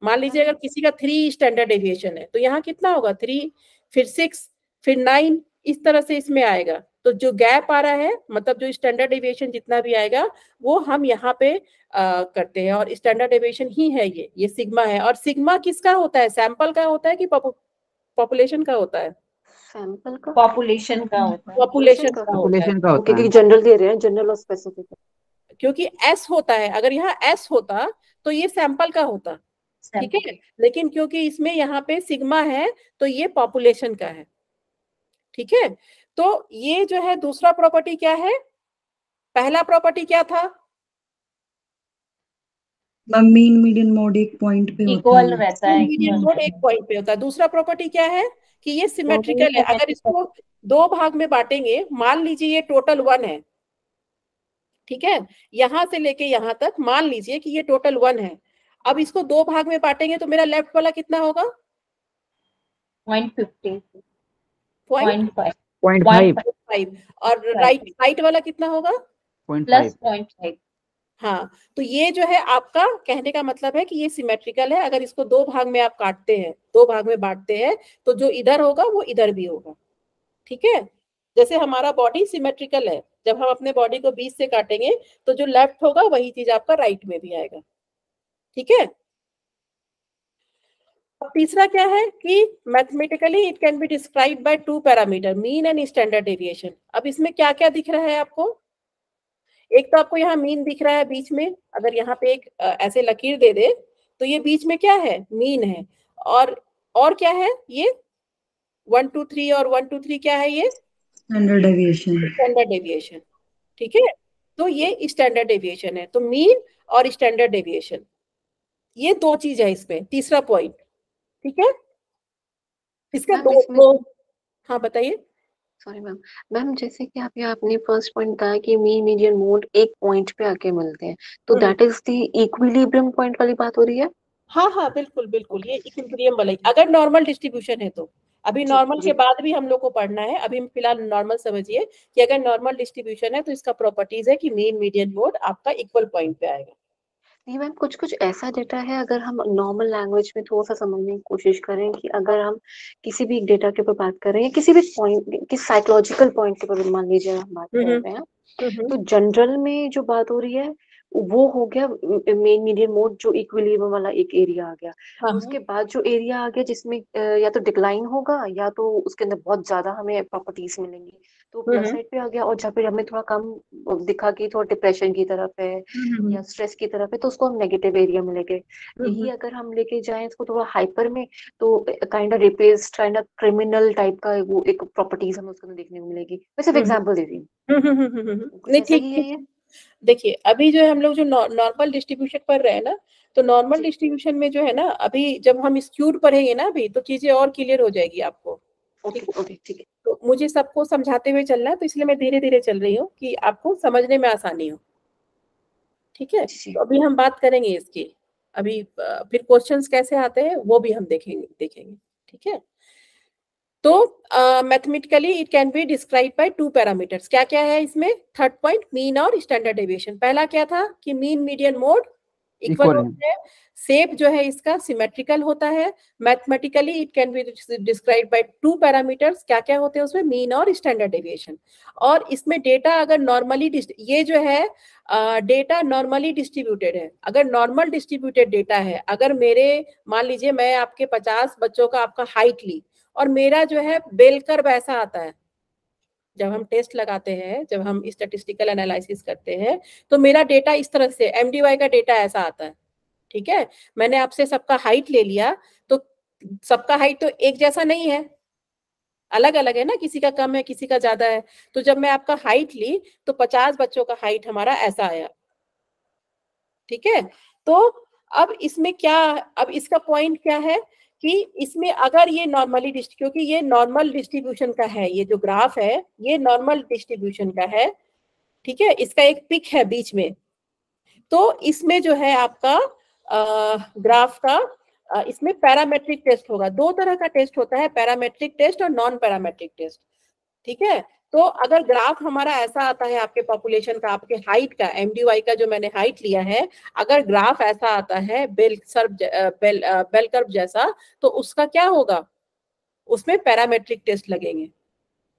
मान लीजिए अगर किसी का 3 स्टैंडर्ड डेविएशन है तो यहाँ कितना होगा? 3, फिर 6, फिर 9, इस तरह से इसमें आएगा, तो जो गैप आ रहा है, मतलब जो स्टैंडर्ड डेविएशन जितना भी आएगा वो हम यहाँ पे करते हैं, और स्टैंडर्ड डेविएशन ही है ये सिग्मा है। और सिग्मा किसका होता है, सैंपल का होता है कि पॉपुलेशन का होता है? सैंपल का, पॉपुलेशन का होता है। पॉपुलेशन का होता है, पॉपुलेशन का होता क्योंकि है। जनरल दे रहे हैं, जनरल और स्पेसिफिक। क्योंकि एस होता है, अगर यहाँ एस होता तो ये सैंपल का होता, ठीक है, लेकिन क्योंकि इसमें यहाँ पे सिग्मा है तो ये पॉपुलेशन का है, ठीक है। तो ये जो है दूसरा प्रॉपर्टी क्या है, पहला प्रॉपर्टी क्या था? मीन मीडियन मोड एक पॉइंट पे होता इक्वल है। रहता है। मीडियन मोड एक पॉइंट पे होता है। दूसरा प्रॉपर्टी क्या है कि ये सिमेट्रिकल है। अगर इसको दो भाग में बांटेंगे, मान लीजिए ये टोटल 1 है, ठीक है, यहां से लेके यहां तक मान लीजिए कि ये टोटल 1 है। अब इसको दो भाग में बांटेंगे तो मेरा लेफ्ट वाला कितना होगा? 0.50, 0.5। 0.5 और राइट वाला कितना होगा? प्लस 0.5। हाँ, तो ये जो है आपका कहने का मतलब है कि ये सिमेट्रिकल है। अगर इसको दो भाग में आप काटते हैं, दो भाग में बांटते हैं, तो जो इधर होगा वो इधर भी होगा, ठीक है। जैसे हमारा बॉडी सिमेट्रिकल है, जब हम अपने बॉडी को बीच से काटेंगे तो जो लेफ्ट होगा वही चीज आपका राइट में भी आएगा, ठीक है। अब तीसरा क्या है कि mathematically it can be describe by 2 parameter, mean and standard deviation. अब इसमें क्या क्या दिख रहा है आपको? एक तो आपको यहाँ मीन दिख रहा है बीच में, अगर यहाँ पे एक ऐसे लकीर दे दे तो ये बीच में क्या है, मीन है। और क्या है ये 1 2 3, और 1 2 3 क्या है ये? Standard deviation. स्टैंडर्ड डेविएशन, ठीक है। तो ये स्टैंडर्ड डेविएशन है, तो मीन और स्टैंडर्ड डेविएशन, ये दो चीज है इसमें। तीसरा पॉइंट, ठीक है, इसका दो। हाँ बताइए। Sorry ma'am. मैम जैसे कि आप यहाँ अपने फर्स्ट पॉइंट बताया कि मीन मीडियन मोड एक पॉइंट पे आके मिलते हैं, तो that is the equilibrium point वाली बात हो रही है? हाँ हाँ बिल्कुल बिल्कुल, ये इक्विलिब्रियम वाला, अगर नॉर्मल डिस्ट्रीब्यूशन है तो। अभी नॉर्मल के बाद भी हम लोग को पढ़ना है, अभी फिलहाल नॉर्मल समझिए कि अगर नॉर्मल डिस्ट्रीब्यूशन है तो इसका प्रॉपर्टीज है कि मीन मीडियन मोड आपका इक्वल पॉइंट पे आएगा। नहीं मैम, कुछ कुछ ऐसा डेटा है, अगर हम नॉर्मल लैंग्वेज में थोड़ा सा समझने की कोशिश करें कि अगर हम किसी भी डेटा के ऊपर बात कर रहे हैं, किसी भी पॉइंट, किस साइकोलॉजिकल पॉइंट के ऊपर मान लीजिए हम बात कर रहे हैं, तो जनरल में जो बात हो रही है वो हो गया मेन मीडियन मोड, जो इक्विलिब्रियम वाला एक एरिया आ गया। उसके बाद जो एरिया आ गया जिसमें या तो डिक्लाइन होगा या तो उसके अंदर बहुत ज्यादा हमें प्रॉपर्टीज मिलेंगी, तो प्लस साइड पे आ गया। और जहाँ पे हमें थोड़ा कम दिखा कि थोड़ा डिप्रेशन की तरफ है या स्ट्रेस की तरफ है, तो उसको हम नेगेटिव एरिया में लेके, यही अगर हम लेके जाएं इसको थोड़ा हाइपर में, तो kind of rapist, kind of criminal type का वो एक प्रॉपर्टीज हमें उसके अंदर देखने को मिलेगी। मैं सिर्फ एग्जांपल दे रही हूँ। नहीं ठीक, देखिए अभी जो है हम लोग जो नॉर्मल डिस्ट्रीब्यूशन पढ़ रहे हैं ना, तो नॉर्मल डिस्ट्रीब्यूशन में जो है ना, अभी जब हम स्क्यूड पढ़ेंगे ना अभी, तो चीजें और क्लियर हो जाएगी आपको। ठीक है। तो मुझे सबको समझाते हुए चलना है, तो इसलिए मैं धीरे धीरे चल रही हूँ कि आपको समझने में आसानी हो, ठीक है। तो अभी हम बात करेंगे इसकी, अभी फिर क्वेश्चंस कैसे आते हैं वो भी हम देखेंगे, ठीक है। तो mathematically it can be describe by 2 parameters. क्या क्या है इसमें? थर्ड पॉइंट, मीन और स्टैंडर्ड डेविएशन। पहला क्या था कि मीन मीडियन मोड इक्वल होते हैं, शेप जो है इसका सिमेट्रिकल होता है। Mathematically it can be describe by 2 parameters. क्या क्या होते हैं उसमें? मीन और स्टैंडर्ड डेविएशन। और इसमें डेटा अगर नॉर्मली, ये जो है डेटा नॉर्मली डिस्ट्रीब्यूटेड है। अगर नॉर्मल डिस्ट्रीब्यूटेड डेटा है, अगर मेरे मान लीजिए मैं आपके 50 बच्चों का आपका हाइट ली और मेरा जो है बेल कर्व ऐसा आता है, जब हम टेस्ट लगाते हैं, जब हम स्टैटिस्टिकल एनालिसिस करते हैं, तो मेरा डेटा इस तरह से, एमडीवाई का डेटा ऐसा आता है, ठीक है। मैंने आपसे सबका हाइट ले लिया, तो सबका हाइट तो एक जैसा नहीं है, अलग अलग है ना, किसी का कम है किसी का ज्यादा है। तो जब मैं आपका हाइट ली तो 50 बच्चों का हाइट हमारा ऐसा आया, ठीक है। तो अब इसमें क्या, अब इसका पॉइंट क्या है कि इसमें अगर ये नॉर्मली, क्योंकि ये नॉर्मल डिस्ट्रीब्यूशन का है, ये जो ग्राफ है ये नॉर्मल डिस्ट्रीब्यूशन का है, ठीक है। इसका एक पिक है बीच में, तो इसमें जो है आपका ग्राफ का इसमें पैरामेट्रिक टेस्ट होगा। दो तरह का टेस्ट होता है, पैरामेट्रिक टेस्ट और नॉन पैरामेट्रिक टेस्ट, ठीक है। तो अगर ग्राफ हमारा ऐसा आता है आपके पॉपुलेशन का, आपके हाइट का, एमडीवाई का जो मैंने हाइट लिया है, अगर ग्राफ ऐसा आता है बेल कर्व जैसा, तो उसका क्या होगा? उसमें पैरामेट्रिक टेस्ट लगेंगे,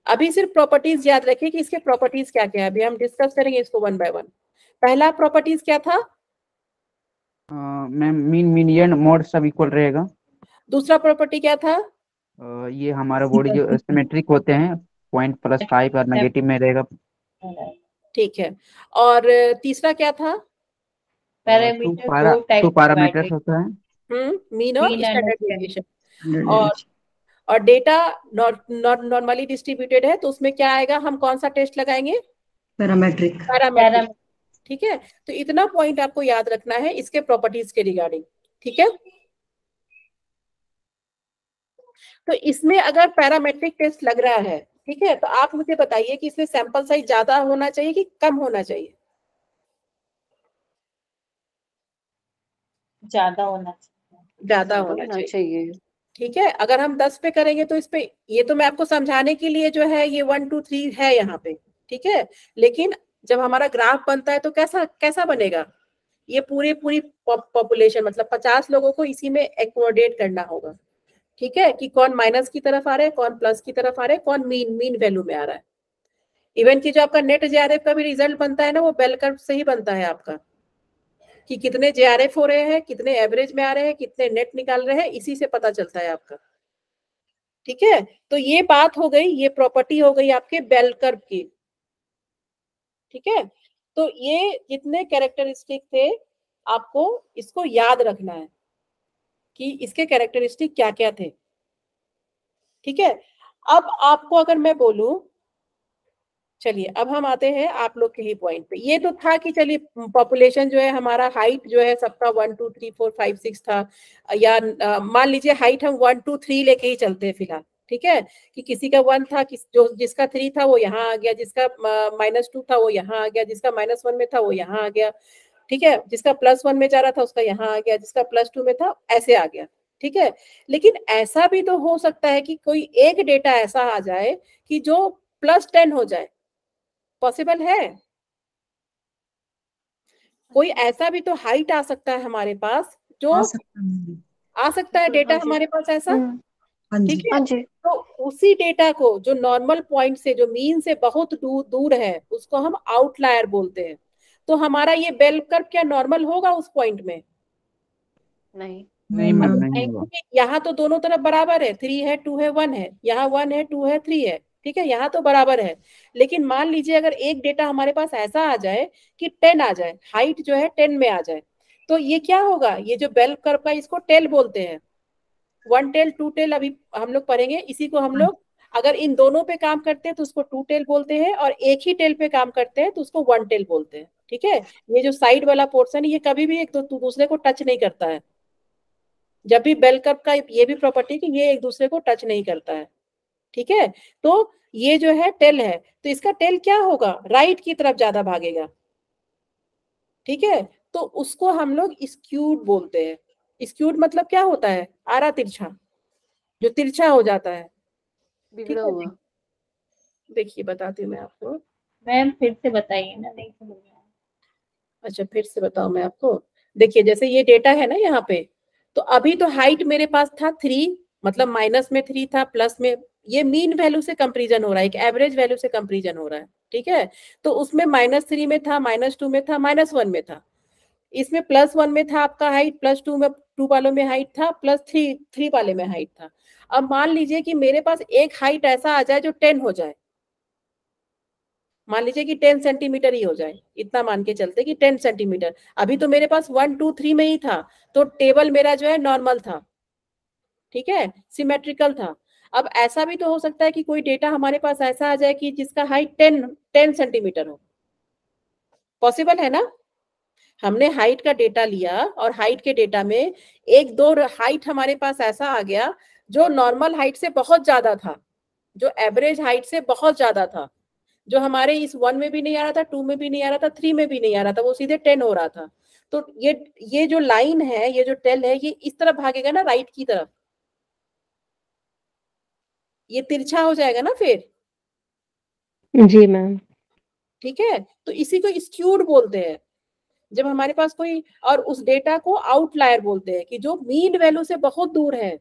अभी सिर्फ प्रॉपर्टीज याद रखिए कि इसके प्रॉपर्टीज क्या क्या है, अभी हम डिस्कस करेंगे इसको वन बाय वन। पहला प्रॉपर्टीज क्या था? मैम मीन मीडियन मोड सब इक्वल रहेगा। दूसरा प्रॉपर्टी क्या था? ये हमारा बॉडी जो सिमेट्रिक होते हैं, पॉइंट +5 और नेगेटिव में रहेगा। ठीक है। और तीसरा क्या था? पैरामीटर टू पैरामीटर्स होता है, मीन और स्टैंडर्ड डेविएशन। और डेटा नॉर्मली डिस्ट्रीब्यूटेड है तो उसमें क्या आएगा, हम कौन सा टेस्ट लगाएंगे? पैरामेट्रिक। ठीक है, तो इतना पॉइंट आपको याद रखना है इसके प्रॉपर्टीज के रिगार्डिंग। ठीक है, तो इसमें अगर पैरामेट्रिक टेस्ट लग रहा है, ठीक है, तो आप मुझे बताइए कि इसमें सैंपल साइज ज्यादा होना चाहिए कि कम होना चाहिए? ज्यादा होना चाहिए। ज्यादा होना चाहिए। ठीक है, अगर हम 10 पे करेंगे तो इस पे, ये तो मैं आपको समझाने के लिए जो है ये 1 2 3 है यहाँ पे, ठीक है, लेकिन जब हमारा ग्राफ बनता है तो कैसा कैसा बनेगा, ये पूरी पॉपुलेशन मतलब 50 लोगों को इसी में एकोमोडेट करना होगा। ठीक है, कि कौन माइनस की तरफ आ रहे हैं, कौन प्लस की तरफ आ रहे हैं, कौन मीन वैल्यू में आ रहा है। इवन की जो आपका नेट जेआरएफ का भी रिजल्ट बनता है ना, वो बेल कर्व से ही बनता है आपका, कि कितने जेआरएफ हो रहे हैं, कितने एवरेज में आ रहे हैं, कितने नेट निकाल रहे हैं, इसी से पता चलता है आपका। ठीक है, तो ये बात हो गई, ये प्रॉपर्टी हो गई आपके बेल कर्व की। ठीक है, तो ये जितने कैरेक्टरिस्टिक थे आपको इसको याद रखना है कि इसके कैरेक्टरिस्टिक क्या क्या थे। ठीक है, अब आपको अगर मैं बोलूं, चलिए अब हम आते हैं आप लोग के ही पॉइंट पे। ये तो था कि चलिए पॉपुलेशन जो है हमारा, हाइट जो है सबका 1 2 3 4 5 6 था, या मान लीजिए हाइट हम 1 2 3 लेके ही चलते हैं फिलहाल। ठीक है, कि किसी का 1 था, जिसका 3 था वो यहाँ आ गया, जिसका -2 था वो यहाँ आ गया, जिसका -1 में था वो यहाँ आ गया। ठीक है, जिसका +1 में जा रहा था उसका यहाँ आ गया, जिसका +2 में था ऐसे आ गया। ठीक है, लेकिन ऐसा भी तो हो सकता है कि कोई एक डेटा ऐसा आ जाए कि जो +10 हो जाए, पॉसिबल है? कोई ऐसा भी तो हाइट आ सकता है हमारे पास, जो आ सकता है डेटा हमारे पास ऐसा। ठीक है, तो उसी डेटा को जो नॉर्मल पॉइंट से, जो मीन से बहुत दूर है, उसको हम आउटलायर बोलते हैं। तो हमारा ये बेल कर्व क्या नॉर्मल होगा उस पॉइंट में? नहीं होगा। यहाँ तो दोनों तरफ बराबर है, 3 है 2 है 1 है, यहाँ 1 है 2 है 3 है। ठीक है, यहाँ तो बराबर है, लेकिन मान लीजिए अगर एक डेटा हमारे पास ऐसा आ जाए कि 10 आ जाए, हाइट जो है 10 में आ जाए, तो ये क्या होगा, ये जो बेल कर्व का इसको टेल बोलते हैं। 1 टेल 2 टेल अभी हम लोग पढ़ेंगे, इसी को हम लोग अगर इन दोनों पे काम करते हैं तो उसको 2 टेल बोलते हैं, और एक ही टेल पे काम करते हैं तो उसको 1 टेल बोलते हैं। ठीक है, ये जो साइड वाला पोर्शन है ये कभी भी एक दूसरे को टच नहीं करता है। जब भी बेल कर्व का ये भी प्रॉपर्टी कि ये एक दूसरे को टच नहीं करता है। ठीक है, तो ये जो है टेल है, तो इसका टेल क्या होगा, राइट की तरफ ज्यादा भागेगा। ठीक है, तो उसको हम लोग स्क्यूड बोलते हैं। स्क्यूड मतलब क्या होता है, आरा तिरछा, जो तिरछा हो जाता है। बिगड़ा हुआ। देखिए बताती हूँ मैं आपको। मैम फिर से बताइए ना, नहीं समझ में आया। अच्छा फिर से बताऊं मैं आपको। देखिए जैसे ये डेटा है ना यहाँ पे, तो अभी तो हाइट मेरे पास था 3, मतलब माइनस में 3 था, प्लस में, ये मीन वैल्यू से कंपैरिजन हो रहा है, एक एवरेज वैल्यू से कंपैरिजन हो रहा है। ठीक है, तो उसमें -3 में था, -2 में था, -1 में था। इसमें +1 में था आपका हाइट, +2 में 2 वालों में हाइट था, +3 वाले में हाइट था। अब मान लीजिए कि मेरे पास एक हाइट ऐसा आ जाए जो 10 हो जाए, मान लीजिए कि 10 सेंटीमीटर ही हो जाए, इतना मान के चलते कि 10 सेंटीमीटर। अभी तो मेरे पास 1 2 3 में ही था, तो टेबल मेरा जो है नॉर्मल था। ठीक है, सिमेट्रिकल था। अब ऐसा भी तो हो सकता है कि कोई डेटा हमारे पास ऐसा आ जाए कि जिसका हाइट 10 सेंटीमीटर हो, पॉसिबल है ना। हमने हाइट का डेटा लिया और हाइट के डेटा में एक दो हाइट हमारे पास ऐसा आ गया जो नॉर्मल हाइट से बहुत ज्यादा था, जो एवरेज हाइट से बहुत ज्यादा था, जो हमारे इस 1 में भी नहीं आ रहा था, 2 में भी नहीं आ रहा था, 3 में भी नहीं आ रहा था, वो सीधे 10 हो रहा था। तो ये जो लाइन है, ये जो टेल है, ये इस तरफ भागेगा ना, राइट की तरफ, ये तिरछा हो जाएगा ना फिर। जी मैम। ठीक है, तो इसी को स्क्यूड बोलते हैं। जब हमारे पास कोई, और उस डेटा को आउटलायर बोलते हैं कि जो मीन वैल्यू से बहुत दूर है,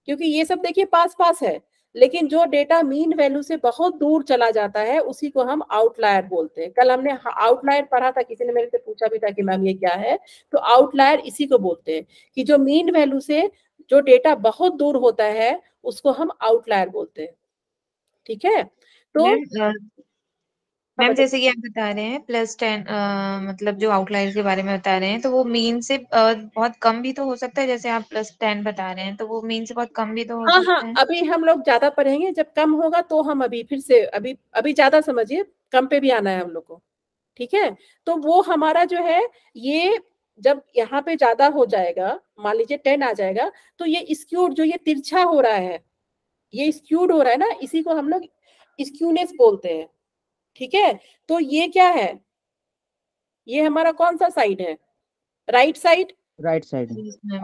क्योंकि ये सब देखिए पास पास है। लेकिन जो डेटा मीन वैल्यू से बहुत दूर चला जाता है उसी को हम आउटलायर बोलते हैं। कल हमने आउटलायर पढ़ा था, किसी ने मेरे से पूछा भी था कि मैम ये क्या है, तो आउटलायर इसी को बोलते हैं कि जो मीन वैल्यू से जो डेटा बहुत दूर होता है उसको हम आउटलायर बोलते हैं। ठीक है, तो मैम जैसे कि आप बता रहे हैं +10 मतलब जो आउटलायर के बारे में बता रहे हैं, तो वो मीन से बहुत कम भी तो हो सकता है। जैसे आप +10 बता रहे हैं तो वो मीन से बहुत कम भी तो हो हाँ सकता हाँ, है। अभी हम लोग ज्यादा पढ़ेंगे, जब कम होगा तो हम अभी फिर से अभी अभी ज्यादा समझिए, कम पे भी आना है हम लोग को। ठीक है, तो वो हमारा जो है ये जब यहाँ पे ज्यादा हो जाएगा, मान लीजिए 10 आ जाएगा, तो ये स्क्यूड जो ये तिरछा हो रहा है, ये स्क्यूड हो रहा है ना, इसी को हम लोग स्क्यूनेस बोलते हैं। ठीक है, तो ये क्या है, ये हमारा कौन सा साइड है, राइट साइड, राइट साइड।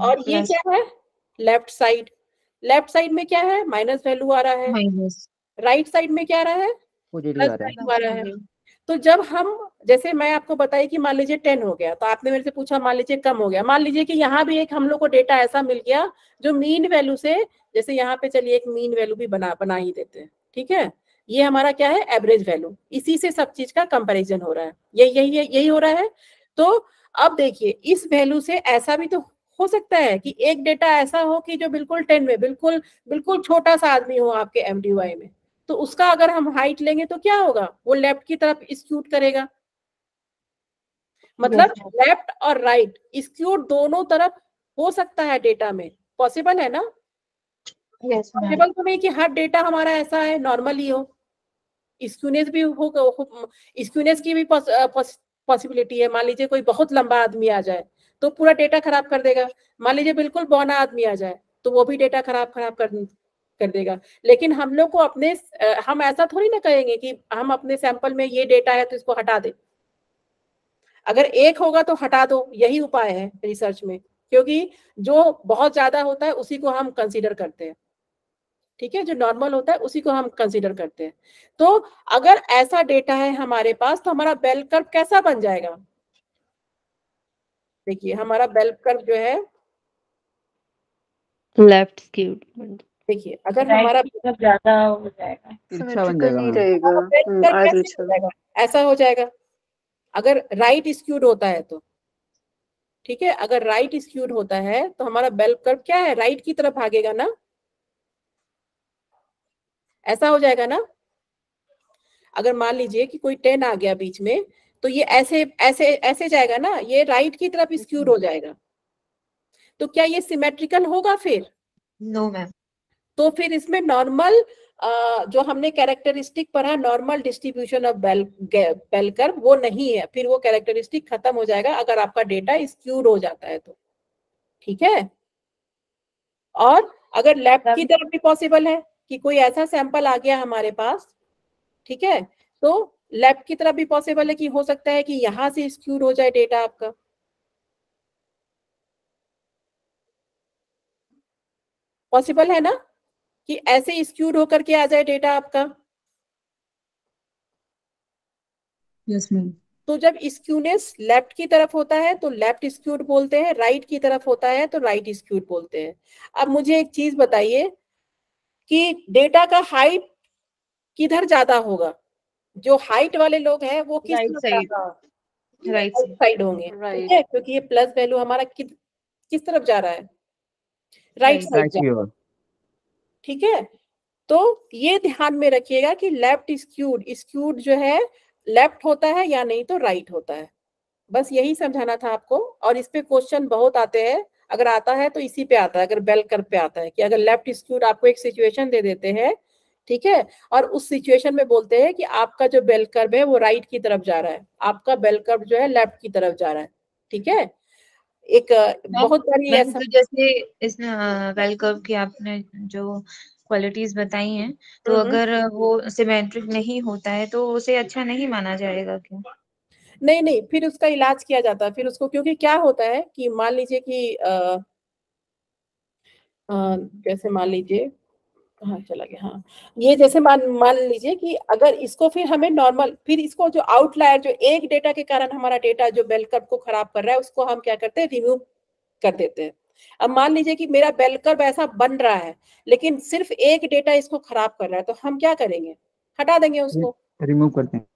और ये क्या है, लेफ्ट साइड। लेफ्ट साइड में क्या है, माइनस वैल्यू आ रहा है, माइनस, राइट साइड में क्या आ रहा है, पॉजिटिव प्लस आ रहा है। वैल्यू आ रहा है। तो जब हम, जैसे मैं आपको बताई कि मान लीजिए 10 हो गया, तो आपने मेरे से पूछा मान लीजिए कम हो गया, मान लीजिए कि यहाँ भी एक हम लोग को डेटा ऐसा मिल गया जो मीन वैल्यू से, जैसे यहाँ पे चलिए एक मीन वैल्यू भी बना ही देते हैं। ठीक है, ये हमारा क्या है, एवरेज वैल्यू, इसी से सब चीज का कंपैरिजन हो रहा है, यही हो रहा है। तो अब देखिए इस वैल्यू से ऐसा भी तो हो सकता है कि एक डेटा ऐसा हो कि जो बिल्कुल 10 में बिल्कुल बिल्कुल छोटा सा आदमी हो आपके एमडीवाई में, तो उसका अगर हम हाइट लेंगे तो क्या होगा, वो लेफ्ट की तरफ स्क्यूट करेगा। मतलब लेफ्ट और राइट स्क्यूट दोनों तरफ हो सकता है डेटा में, पॉसिबल है ना। पॉसिबल तो नहीं कि हर डेटा हमारा ऐसा है नॉर्मल ही हो, स्क्यूनेस भी हो, स्क्यूनेस की भी पॉसिबिलिटी है। मान लीजिए कोई बहुत लंबा आदमी आ जाए तो पूरा डेटा खराब कर देगा, मान लीजिए बिल्कुल बौना आदमी आ जाए तो वो भी डेटा खराब कर देगा। लेकिन हम लोग को अपने हम ऐसा थोड़ी ना कहेंगे कि हम अपने सैंपल में ये डेटा है तो इसको हटा दे, अगर एक होगा तो हटा दो, यही उपाय है रिसर्च में, क्योंकि जो बहुत ज्यादा होता है उसी को हम कंसीडर करते हैं। ठीक है, जो नॉर्मल होता है उसी को हम कंसीडर करते हैं। तो अगर ऐसा डेटा है हमारे पास तो हमारा बेल कर्व कैसा बन जाएगा, देखिए हमारा बेल कर्व जो है लेफ्ट स्क्यूड। देखिए अगर हमारा ज्यादा हो जाएगा, तिरछा बन सिमेट्रिकल जाएगा ही मैम। रहेगा। बेल कर्व कैसे आर्बिट्रल। हो जाएगा, ऐसा हो जाएगा अगर राइट स्क्यूड होता है तो। ठीक है, अगर राइट स्क्यूड होता है तो हमारा बेल कर्व क्या है, राइट की तरफ भागेगा ना, ऐसा हो जाएगा ना। अगर मान लीजिए कि कोई 10 आ गया बीच में तो ये ऐसे ऐसे ऐसे जाएगा ना, ये राइट की तरफ स्क्यूड हो जाएगा। तो क्या ये सिमेट्रिकल होगा फिर, नो मैम। तो फिर इसमें नॉर्मल जो हमने कैरेक्टरिस्टिक पढ़ा, normal distribution of bell curve, वो नहीं है, फिर वो कैरेक्टरिस्टिक खत्म हो जाएगा अगर आपका डेटा स्क्यूड हो जाता है तो। ठीक है, और अगर लेफ्ट की तरफ भी पॉसिबल है कि कोई ऐसा सैंपल आ गया हमारे पास, ठीक है, तो लेफ्ट की तरफ भी पॉसिबल है कि हो सकता है कि यहां से स्क्यूड हो जाए डेटा आपका। पॉसिबल है ना कि ऐसे स्क्यूड होकर के आ जाए डेटा आपका। Yes ma'am. तो जब स्क्यूनेस लेफ्ट की तरफ होता है तो लेफ्ट स्क्यूड बोलते हैं, राइट की तरफ होता है तो राइट स्क्यूड बोलते हैं। अब मुझे एक चीज बताइए कि डेटा का हाइट किधर ज्यादा होगा, जो हाइट वाले लोग हैं वो किस राइट तरफ साइड, ज्यादा राइट राइट साइड होंगे। ठीक है, क्योंकि ये प्लस वैल्यू हमारा किस तरफ जा रहा है, राइट साइड राइट जा की रहा है। ओर। ठीक है, तो ये ध्यान में रखिएगा कि लेफ्ट स्क्यूड स्क्यूड जो है लेफ्ट होता है या नहीं तो राइट होता है, बस यही समझाना था आपको। और इस पे क्वेश्चन बहुत आते हैं, अगर आता है तो इसी पे आता है, अगर बेल कर्व पे आता है कि अगर लेफ्ट स्क्यूड आपको एक सिचुएशन दे देते हैं, ठीक है, और उस सिचुएशन में बोलते हैं कि आपका जो बेल कर्व है वो राइट की तरफ जा रहा है, आपका बेल कर्व जो है लेफ्ट की तरफ जा रहा है। ठीक है, एक बहुत बारी मैम ऐसा, तो जैसे इस बेल कर्व की आपने जो क्वालिटीज बताई हैं, तो अगर वो सिमेट्रिक नहीं होता है तो उसे अच्छा नहीं माना जाएगा क्या? नहीं नहीं, फिर उसका इलाज किया जाता है फिर उसको, क्योंकि क्या होता है कि मान लीजिए कि जैसे मान लीजिए, हाँ चला गया, हाँ ये जैसे मान मान लीजिए कि अगर इसको फिर हमें नॉर्मल, फिर इसको जो आउटलायर जो एक डेटा के कारण हमारा डेटा जो बेल कर्व को खराब कर रहा है उसको हम क्या करते हैं, रिमूव कर देते हैं। अब मान लीजिए कि मेरा बेल कर्व ऐसा बन रहा है लेकिन सिर्फ एक डेटा इसको खराब कर रहा है, तो हम क्या करेंगे? हटा देंगे उसको। रिमूव करते हैं।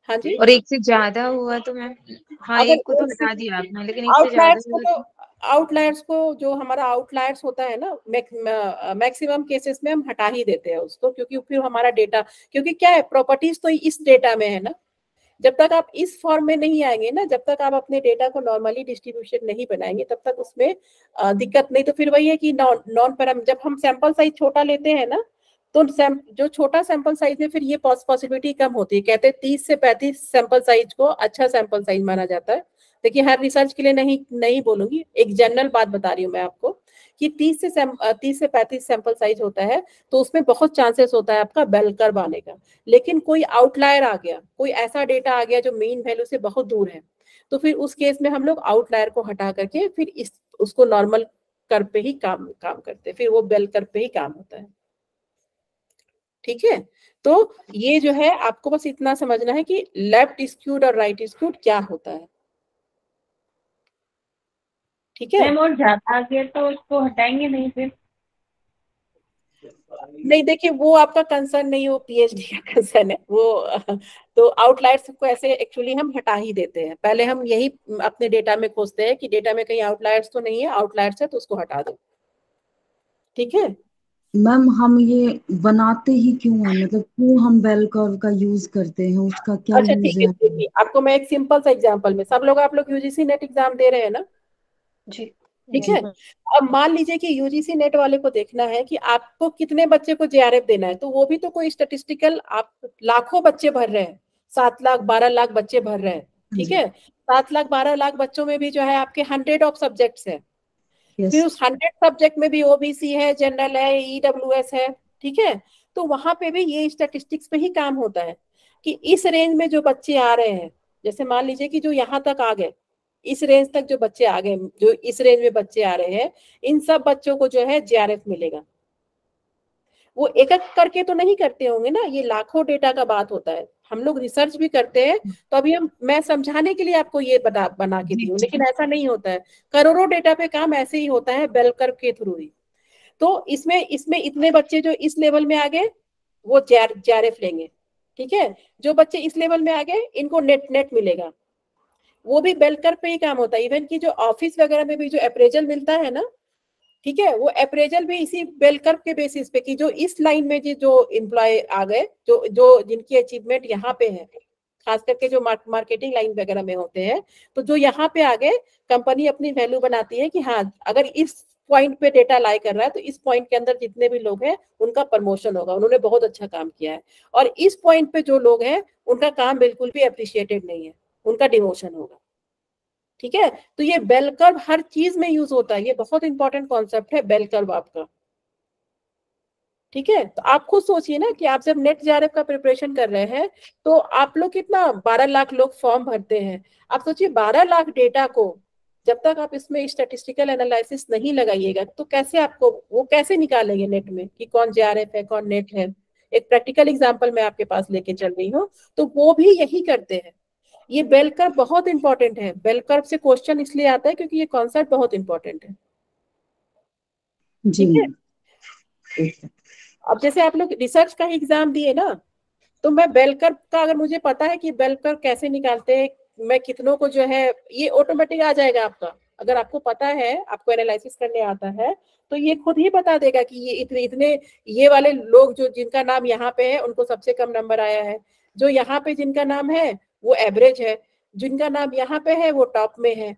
हाँ जी। और एक से ज्यादा हुआ तो मैम, हाँ अगर एक को तो एक से हटा दिया आपने, लेकिन एक से ज्यादा आउटलायर्स को, हुआ तो तो आउटलायर्स को, जो हमारा आउटलायर्स होता है ना, मैक्सिमम केसेस में हम हटा ही देते हैं उसको, क्योंकि फिर हमारा डेटा, क्योंकि क्या है, प्रॉपर्टीज तो इस डेटा में है ना। जब तक आप इस फॉर्म में नहीं आएंगे ना, जब तक आप अपने डेटा को नॉर्मली डिस्ट्रीब्यूशन नहीं बनाएंगे, तब तक उसमें दिक्कत नहीं। तो फिर वही है कि नॉन पैरामीटर, जब हम सैंपल साइज छोटा लेते हैं ना, तो जो छोटा सैंपल साइज में फिर ये पॉसिबिलिटी कम होती है। कहते हैं 30 से 35 सैंपल साइज को अच्छा सैंपल साइज माना जाता है। देखिए हर रिसर्च के लिए नहीं बोलूंगी, एक जनरल बात बता रही हूँ मैं आपको कि 30 से 35 सैंपल साइज होता है, तो उसमें बहुत चांसेस होता है आपका बेल कर्व आने का। लेकिन कोई आउटलायर आ गया, कोई ऐसा डेटा आ गया जो मेन वैल्यू से बहुत दूर है, तो फिर उस केस में हम लोग आउटलायर को हटा करके फिर उसको नॉर्मल कर्व पे ही काम करते हैं, फिर वो बेल कर्व पे ही काम होता है। ठीक है, तो ये जो है आपको बस इतना समझना है कि लेफ्ट स्क्यूड और राइट स्क्यूड क्या होता है। ठीक है, मैम और ज्यादा आ गया तो उसको हटाएंगे नहीं फिर? नहीं देखिए वो आपका कंसर्न नहीं, हो पीएचडी का कंसर्न है वो। तो आउटलायर्स को ऐसे एक्चुअली हम हटा ही देते हैं। पहले हम यही अपने डेटा में खोजते हैं कि डेटा में कहीं आउटलायर्स तो नहीं है, आउटलायर्स है तो उसको हटा दो। ठीक है मैम हम ये बनाते ही क्यों हैं, मतलब क्यों हम बेल कर्व का यूज करते हैं, उसका क्या अच्छा यूज ठीक है, है? देखिए आपको मैं एक सिंपल सा एग्जांपल में, सब लोग आप लोग यूजीसी नेट एग्जाम दे रहे हैं ना? जी ठीक है, अब मान लीजिए कि यूजीसी नेट वाले को देखना है कि आपको कितने बच्चे को जेआरएफ देना है, तो वो भी तो कोई स्टेटिस्टिकल, आप लाखों बच्चे भर रहे हैं, 7 लाख 12 लाख बच्चे भर रहे हैं। ठीक जी। है, 7 लाख 12 लाख बच्चों में भी जो है आपके 100 ऑफ सब्जेक्ट्स है, फिर यस। उस 100 सब्जेक्ट में भी ओबीसी है, जनरल है, ईडब्ल्यूएस है। ठीक है, तो वहां पे भी ये स्टैटिस्टिक्स पे ही काम होता है कि इस रेंज में जो बच्चे आ रहे हैं, जैसे मान लीजिए कि जो यहाँ तक आ गए, इस रेंज तक जो बच्चे आ गए, जो इस रेंज में बच्चे आ रहे हैं, इन सब बच्चों को जो है जेआरएफ मिलेगा। वो एक एक करके तो नहीं करते होंगे ना, ये लाखों डेटा का बात होता है। हम लोग रिसर्च भी करते हैं, तो अभी मैं समझाने के लिए आपको ये बना के दी हूँ, लेकिन ऐसा नहीं होता है। करोड़ों डेटा पे काम ऐसे ही होता है, बेल कर्व के थ्रू ही। तो इसमें इसमें इतने बच्चे जो इस लेवल में आ गए, वो जेआरएफ लेंगे। ठीक है, जो बच्चे इस लेवल में आ गए, इनको नेट नेट मिलेगा। वो भी बेल कर्व पे ही काम होता है। इवन की जो ऑफिस वगैरह में भी जो अप्रेजल मिलता है ना, ठीक है, वो अप्रेजल भी इसी बेल कर्व के बेसिस पे कि जो इस लाइन में जो एम्प्लॉय आ गए, जो जो जिनकी अचीवमेंट यहाँ पे है, खास करके जो मार्केटिंग लाइन वगैरह में होते हैं, तो जो यहाँ पे आ गए, कंपनी अपनी वैल्यू बनाती है कि हाँ अगर इस पॉइंट पे डेटा लाई कर रहा है, तो इस पॉइंट के अंदर जितने भी लोग हैं उनका प्रमोशन होगा, उन्होंने बहुत अच्छा काम किया है। और इस पॉइंट पे जो लोग हैं उनका काम बिल्कुल भी अप्रिशिएटेड नहीं है, उनका डिमोशन होगा। ठीक है, तो ये बेल कर्व हर चीज में यूज होता है, ये बहुत इंपॉर्टेंट कॉन्सेप्ट है बेल कर्व आपका। ठीक है, तो आप खुद सोचिए ना कि आप जब नेट जेआरएफ का प्रिपरेशन कर रहे हैं, तो आप लोग कितना 12 लाख लोग फॉर्म भरते हैं। आप सोचिए 12 लाख डेटा को जब तक आप इसमें स्टैटिस्टिकल एनालिसिस नहीं लगाइएगा, तो कैसे आपको वो कैसे निकालेंगे नेट में कि कौन जेआरएफ है कौन नेट है। एक प्रैक्टिकल एग्जांपल मैं आपके पास लेके चल रही हूँ, तो वो भी यही करते हैं। ये बेल कर्व बहुत इंपॉर्टेंट है, बेल कर्व से क्वेश्चन इसलिए आता है क्योंकि ये कॉन्सेप्ट बहुत इंपॉर्टेंट है। जी। ठीक है, अब जैसे आप लोग रिसर्च का एग्जाम दिए ना, तो मैं बेल कर्व का, अगर मुझे पता है कि बेल कर्व कैसे निकालते हैं, मैं कितनों को जो है, ये ऑटोमेटिक आ जाएगा आपका। अगर आपको पता है, आपको एनालिसिस करने आता है, तो ये खुद ही बता देगा कि ये इतने इतने, ये वाले लोग जो जिनका नाम यहाँ पे है उनको सबसे कम नंबर आया है, जो यहाँ पे जिनका नाम है वो एवरेज है, जिनका नाम यहाँ पे है वो टॉप में है।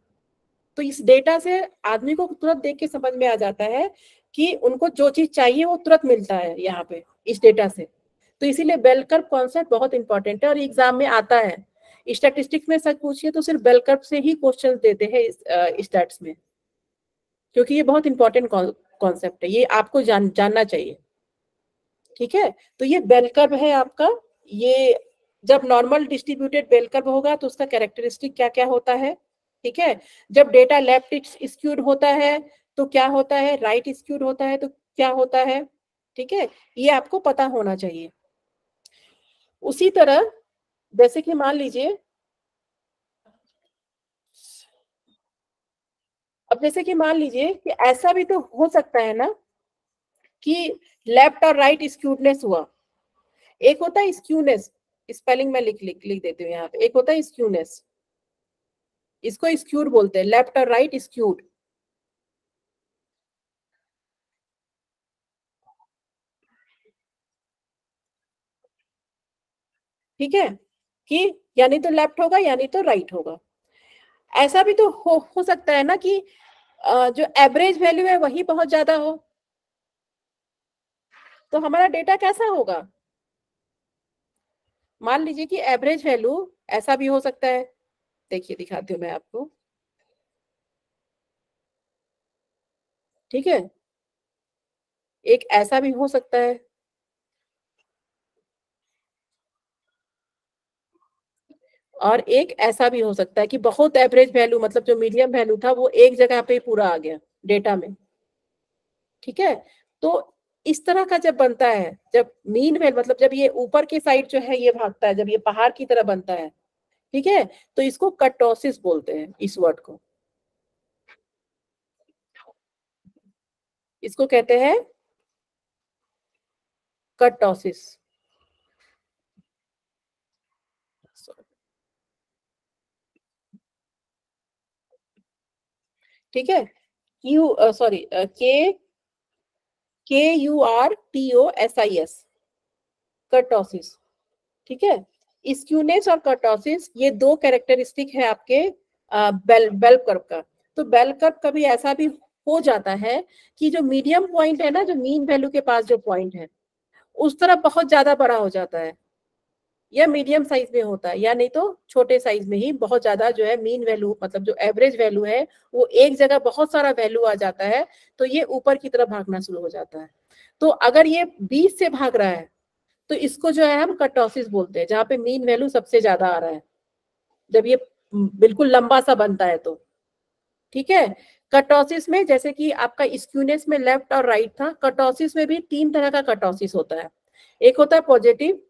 तो इस डेटा से आदमी को तुरंत देख के समझ में आ जाता है कि उनको जो चीज चाहिए वो तुरंत मिलता है यहाँ पे इस डेटा से। तो इसीलिए बेल कर्व कॉन्सेप्ट बहुत इंपॉर्टेंट है और एग्जाम में आता है। स्टैटिस्टिक्स में सच पूछिए तो सिर्फ बेल कर्व से ही क्वेश्चन देते हैं स्टैट्स में, क्योंकि ये बहुत इंपॉर्टेंट कॉन्सेप्ट है, ये आपको जानना चाहिए। ठीक है, तो ये बेल कर्व है आपका। ये जब नॉर्मल डिस्ट्रीब्यूटेड बेल कर्व होगा तो उसका कैरेक्टरिस्टिक क्या क्या होता है। ठीक है, जब डेटा लेफ्ट स्क्यूड होता है तो क्या होता है, राइट स्क्यूड होता है तो क्या होता है। ठीक है, ये आपको पता होना चाहिए। उसी तरह जैसे कि मान लीजिए, अब जैसे कि मान लीजिए कि ऐसा भी तो हो सकता है ना कि लेफ्ट और राइट स्क्यूडनेस हुआ। एक होता है स्क्यूनेस, स्पेलिंग में लिख देती हूँ यहाँ पे। एक होता है स्क्यूनेस, इसको स्क्यूड बोलते हैं, लेफ्ट और राइट स्क्यूड। ठीक है, कि यानी तो लेफ्ट होगा यानी तो राइट होगा। ऐसा भी तो हो सकता है ना कि जो एवरेज वैल्यू है वही बहुत ज्यादा हो, तो हमारा डेटा कैसा होगा? मान लीजिए कि एवरेज वैल्यू ऐसा भी हो सकता है, देखिए दिखाती हूँ मैं आपको। ठीक है, एक ऐसा भी हो सकता है, और एक ऐसा भी हो सकता है कि बहुत एवरेज वैल्यू, मतलब जो मीडियम वैल्यू था वो एक जगह पे पूरा आ गया डेटा में। ठीक है, तो इस तरह का जब बनता है, जब मीन वैल्यू मतलब जब ये ऊपर की साइड जो है ये भागता है, जब ये पहाड़ की तरह बनता है, ठीक है, तो इसको कर्टोसिस बोलते हैं, इस वर्ड को। इसको कहते हैं कर्टोसिस। ठीक है, KURTOSIS, कर्टोसिस। ठीक है, स्क्यूनेस और कर्टोसिस ये दो कैरेक्टरिस्टिक है आपके बेल कर्व का। तो बेल कर्व कभी ऐसा भी हो जाता है कि जो मीडियम पॉइंट है ना, जो मीन वैल्यू के पास जो पॉइंट है, उस तरफ बहुत ज्यादा बड़ा हो जाता है, या मीडियम साइज में होता है, या नहीं तो छोटे साइज में ही बहुत ज्यादा जो है मीन वैल्यू, मतलब जो एवरेज वैल्यू है वो एक जगह बहुत सारा वैल्यू आ जाता है, तो ये ऊपर की तरफ भागना शुरू हो जाता है। तो अगर ये 20 से भाग रहा है तो इसको जो है हम कर्टोसिस बोलते हैं, जहाँ पे मीन वैल्यू सबसे ज्यादा आ रहा है, जब ये बिल्कुल लंबा सा बनता है तो। ठीक है, कर्टोसिस में जैसे कि आपका स्क्यूनेस में लेफ्ट और राइट था, कर्टोसिस में भी 3 तरह का कर्टोसिस होता है। एक होता है पॉजिटिव,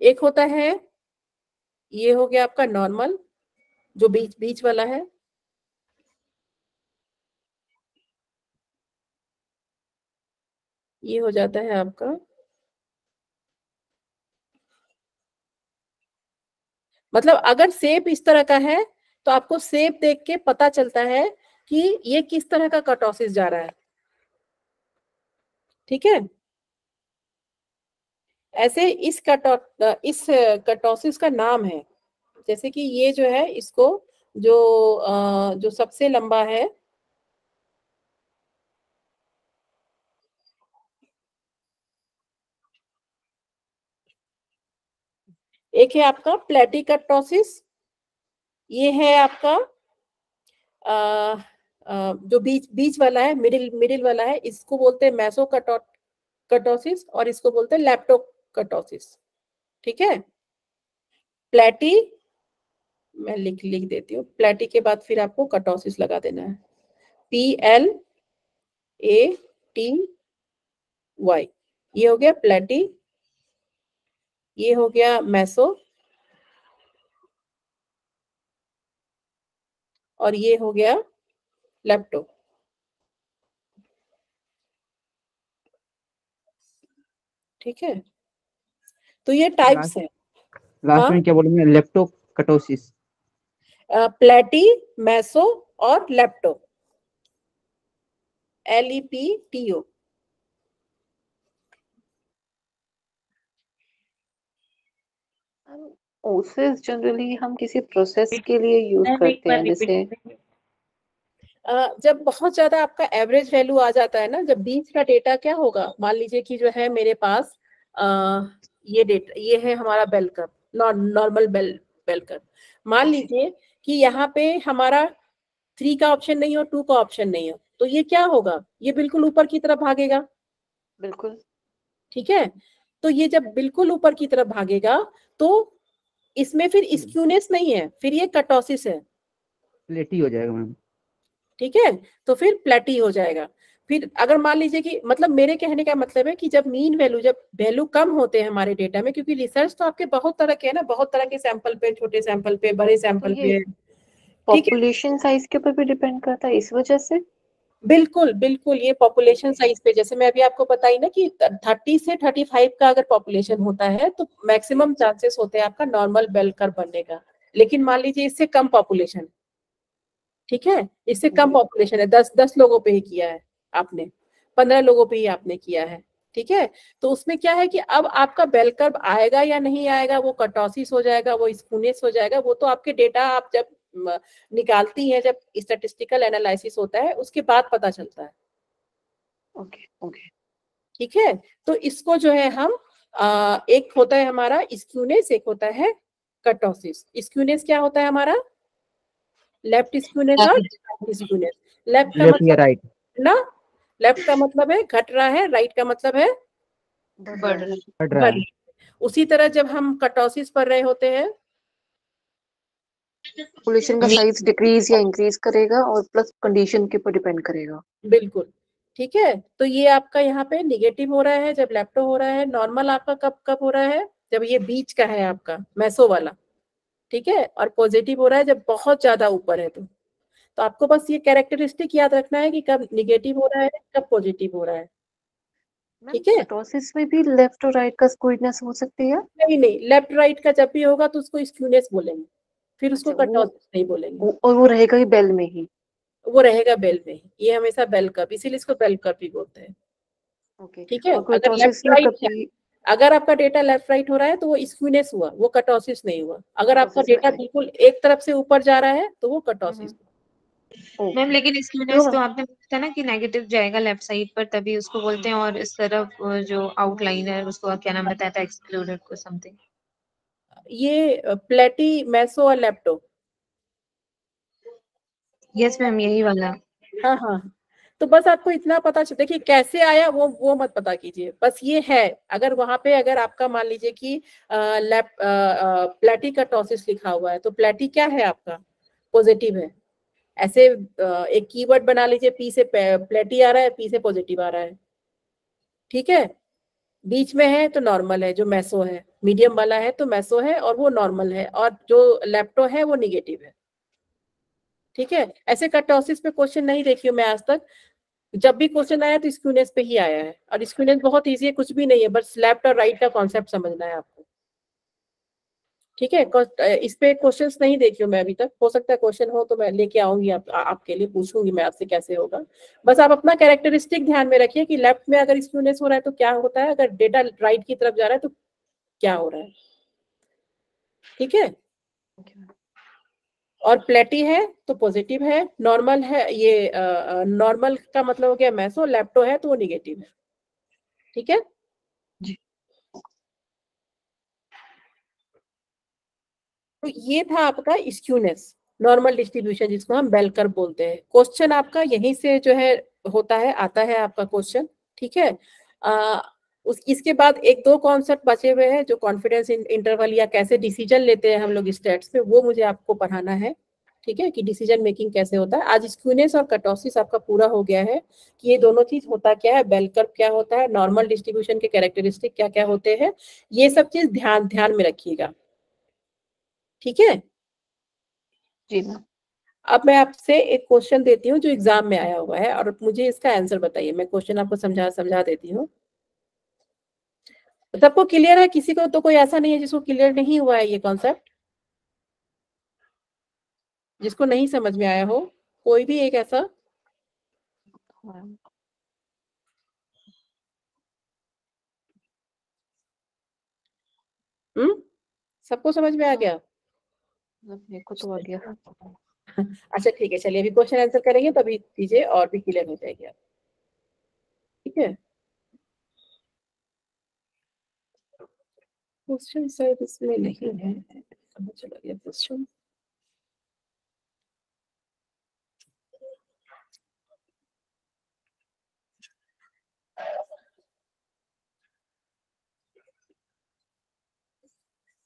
एक होता है, ये हो गया आपका नॉर्मल, जो बीच बीच वाला है, ये हो जाता है आपका, मतलब अगर शेप इस तरह का है तो आपको शेप देख के पता चलता है कि ये किस तरह का कर्टोसिस जा रहा है। ठीक है, ऐसे इस कर्टोसिस का नाम है, जैसे कि ये जो है इसको जो सबसे लंबा है, एक है आपका प्लेटिकर्टोसिस, ये है आपका जो बीच बीच वाला है, मिडिल मिडिल वाला है, इसको बोलते हैं मेसोकर्टोसिस, और इसको बोलते हैं लेप्टोकर्टोसिस। ठीक है, प्लेटी, मैं लिख देती हूँ, प्लेटी के बाद फिर आपको कर्टोसिस लगा देना है, PLATY, ये हो गया प्लेटी, ये हो गया मेसो, और ये हो गया लेप्टो। ठीक है, तो ये टाइप्स है। लास्ट में क्या बोलेंगे? लेप्टोकर्टोसिस, प्लेटी, मेसो और लेप्टो, LEPTO। ओसिस जनरली हम किसी प्रोसेस के लिए यूज करते हैं, जैसे जब बहुत ज्यादा आपका एवरेज वैल्यू आ जाता है ना, जब बीच का डेटा क्या होगा, मान लीजिए कि जो है मेरे पास ये डेटा, ये है हमारा bell curve, normal bell curve. मान लीजिए कि यहाँ पे हमारा 3 का ऑप्शन नहीं हो, 2 का ऑप्शन नहीं हो, तो ये क्या होगा, ये बिल्कुल ऊपर की तरफ भागेगा। बिल्कुल। ठीक है, तो ये जब बिल्कुल ऊपर की तरफ भागेगा तो इसमें फिर स्क्यूनेस नहीं है, फिर ये कर्टोसिस है। प्लेटी हो जाएगा मैम। ठीक है, तो फिर प्लेटी हो जाएगा। फिर अगर मान लीजिए कि मतलब मेरे कहने का मतलब है कि जब मीन वैल्यू, जब वैल्यू कम होते हैं हमारे डेटा में, क्योंकि रिसर्च तो आपके बहुत तरह के है ना, बहुत तरह के सैंपल पे, छोटे सैंपल पे, बड़े तो सैंपल ये पे, ठीक है। पॉपुलेशन साइज के ऊपर भी डिपेंड करता है इस वजह से? बिल्कुल बिल्कुल, ये पॉपुलेशन साइज पे, जैसे मैं अभी आपको बताई ना कि 30 से 35 का अगर पॉपुलेशन होता है तो मैक्सिमम चांसेस होते हैं आपका नॉर्मल बेल कर्व बनने का। लेकिन मान लीजिए इससे कम पॉपुलेशन, ठीक है, इससे कम पॉपुलेशन है, 10 लोगों पे ही किया है आपने, 15 लोगों पे ही आपने किया है, ठीक है, तो उसमें क्या है कि अब आपका बेल कर्व आएगा या नहीं आएगा, वो कर्टोसिस हो जाएगा, वो स्कूनेस हो जाएगा, वो तो आपके डेटा आप जब निकालती है, जब स्टैटिस्टिकल एनालिसिस होता है उसके बाद पता चलता है। ओके ओके, ठीक है, तो इसको जो है हम एक होता है हमारा स्क्यूनेस, एक होता है कर्टोसिस। स्क्यूनेस क्या होता है हमारा? लेफ्ट स्क्यूनेस और राइट स्क्यूनेस। लेफ्ट का लेफ्ट या मतलब राइट? ना, लेफ्ट का मतलब है घट रहा है, राइट का मतलब है बढ़ रहा है। बढ़ रहा बढ़। है। उसी तरह जब हम कर्टोसिस पढ़ रहे होते हैं, पॉपुलेशन का साइज डिक्रीज या इंक्रीज करेगा और प्लस कंडीशन के ऊपर डिपेंड करेगा। बिल्कुल, ठीक है, तो ये आपका यहाँ पे निगेटिव हो रहा है जब लेफ्टो हो रहा है। नॉर्मल आपका कब कब हो रहा है? जब ये बीच का है आपका मैसो वाला, ठीक है, और पॉजिटिव हो रहा है जब बहुत ज्यादा ऊपर है। तो आपको बस ये कैरेक्टरिस्टिक याद रखना है कि कब निगेटिव हो रहा है, कब पॉजिटिव हो रहा है, ठीक है। कर्टोसिस में भी लेफ्ट और राइट का स्क्यूनेस हो सकती है? नहीं नहीं, लेफ्ट राइट का जब भी होगा तो उसको स्क्यूनेस बोलेंगे, फिर उसको अच्छा, कर्टोसिस नहीं बोलेंगे। और वो रहेगा ही बेल में ही? वो रहेगा बेल में ही, ये हमेशा बेल कर्व, इसीलिए इसको बेल कर्व भी बोलते हैं, ओके। ठीक है। और अगर कर्टोसिस लेफ्ट में राइट है, कभी अगर आपका डेटा लेफ्ट राइट हो रहा है तो वो स्क्यूनेस हुआ, वो कर्टोसिस नहीं हुआ। अगर आपका कर्टोसिस डेटा नहीं। बिल्कुल एक तरफ से ऊपर जा रहा है तो वो कर्टोसिस। मैम लेकिन स्क्यूनेस तो आपने बताया ना कि नेगेटिव जाएगा लेफ्ट साइड पर, तभी उसको बोलते हैं, और इस तरफ जो आउटलाइन है उसको क्या नाम बताया था, एक्सक्लूडेड को समथिंग? ये प्लेटी, मैसो और लेप्टो। यस मैम, यही वाला। हाँ हाँ, तो बस आपको इतना पता चल, देखिए कैसे आया वो मत पता कीजिए, बस ये है। अगर वहां पे अगर आपका मान लीजिए कि प्लेटी कर्टोसिस लिखा हुआ है तो प्लेटी क्या है आपका? पॉजिटिव है। ऐसे एक कीवर्ड बना लीजिए, पी से प्लेटी आ रहा है, पी से पॉजिटिव आ रहा है, ठीक है। बीच में है तो नॉर्मल है, जो मैसो है, मीडियम वाला है तो मैसो है और वो नॉर्मल है, और जो लेप्टो है वो निगेटिव है, ठीक है। ऐसे कर्टोसिस पे क्वेश्चन नहीं देखी हूँ मैं आज तक, जब भी क्वेश्चन आया तो स्क्यूनेस पे ही आया है, और स्क्यूनेस बहुत इजी है, कुछ भी नहीं है, बस लेफ्ट और राइट का कॉन्सेप्ट समझना है आपको, ठीक है। इस पे क्वेश्चंस नहीं देखी हूँ मैं अभी तक, हो सकता है क्वेश्चन हो तो मैं लेके आऊंगी, आपके लिए पूछूंगी मैं आपसे कैसे होगा। बस आप अपना कैरेक्टरिस्टिक ध्यान में रखिए कि लेफ्ट में अगर स्क्यूनेस हो रहा है तो क्या होता है, अगर डेटा राइट की तरफ जा रहा है तो क्या हो रहा है, ठीक है। और प्लेटी है तो पॉजिटिव है, नॉर्मल है, ये नॉर्मल का मतलब हो गया मैसो, लेप्टो है तो वो निगेटिव है, ठीक है जी। तो ये था आपका स्क्यूनेस, नॉर्मल डिस्ट्रीब्यूशन, जिसको हम बेल कर्व बोलते हैं। क्वेश्चन आपका यहीं से जो है होता है, आता है आपका क्वेश्चन, ठीक है। इसके बाद एक दो कॉन्सेप्ट बचे हुए हैं, जो कॉन्फिडेंस इंटरवल या कैसे डिसीजन लेते हैं हम लोग स्टेट्स में, वो मुझे आपको पढ़ाना है, ठीक है, कि डिसीजन मेकिंग कैसे होता है। आज स्क्यूनेस और कर्टोसिस आपका पूरा हो गया है कि ये दोनों चीज होता क्या है, बेल कर्व क्या होता है, नॉर्मल डिस्ट्रीब्यूशन के कैरेक्टरिस्टिक क्या क्या होते हैं, ये सब चीज ध्यान में रखिएगा, ठीक है। जी मैम। अब मैं आपसे एक क्वेश्चन देती हूँ जो एग्जाम में आया हुआ है, और मुझे इसका आंसर बताइए। मैं क्वेश्चन आपको समझा देती हूँ। सबको क्लियर है? किसी को तो कोई ऐसा नहीं है जिसको क्लियर नहीं हुआ है ये कॉन्सेप्ट, जिसको नहीं समझ में आया हो? कोई भी एक ऐसा? सबको समझ में आ गया? मेरे को तो आ गया। अच्छा ठीक है, चलिए अभी क्वेश्चन आंसर करेंगे तभी चीजें और भी क्लियर हो जाएगी आप, ठीक है। क्वेश्चन शायद इसमें नहीं है, कहाँ चला गया क्वेश्चन?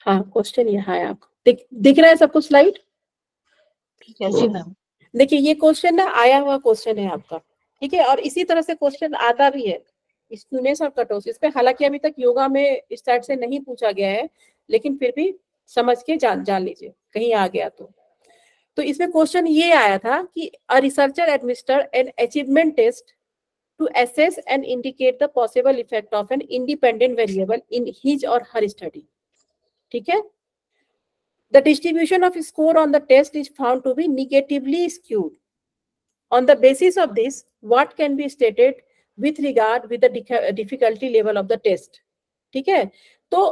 हाँ, क्वेश्चन यहाँ है, आपको दिख रहा है सबको स्लाइड? जी मैम। देखिए ये क्वेश्चन ना आया हुआ क्वेश्चन है आपका, ठीक है, और इसी तरह से क्वेश्चन आता भी है स्क्यूनेस और कर्टोसिस पे। हालांकि अभी तक योगा में इस टाइप से नहीं पूछा गया है, लेकिन फिर भी समझ के जान लीजिए कहीं आ गया तो इसमें क्वेश्चन ये आया था कि a researcher administer an achievement test to assess and indicate the possible effect of an independent variable in his और हर स्टडी। ठीक है, the distribution of score on the test is found to be negatively skewed. On the basis of this, what can be stated with regard with the difficulty level of the test? ठीक है, तो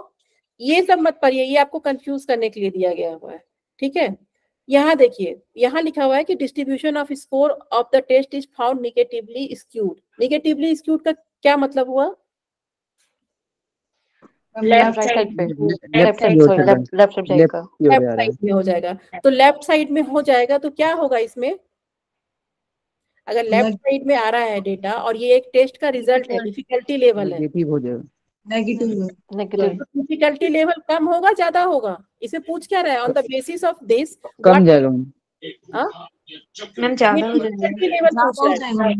ये सब मत पढ़िए, ये आपको कंफ्यूज करने के लिए दिया गया हुआ है। ठीक है, यहाँ देखिए, यहाँ लिखा हुआ है कि distribution of score of the test is found negatively skewed. Negatively skewed का क्या मतलब हुआ? लेफ्ट साइड पे, लेफ्ट साइड में हो जाएगा। तो लेफ्ट साइड में हो जाएगा तो क्या होगा इसमें? अगर लेफ्ट साइड में आ रहा है डेटा और ये एक टेस्ट का रिजल्ट है, डिफिकल्टी लेवल है, नेगेटिव हो जाएगा, नेगेटिव, डिफिकल्टी लेवल कम होगा ज्यादा होगा? इसे पूछ क्या रहा है? On the basis of this come जाएगा मैम, ज्यादा हो जाएगा, डिफिकल्टी लेवल पूछ रहा है,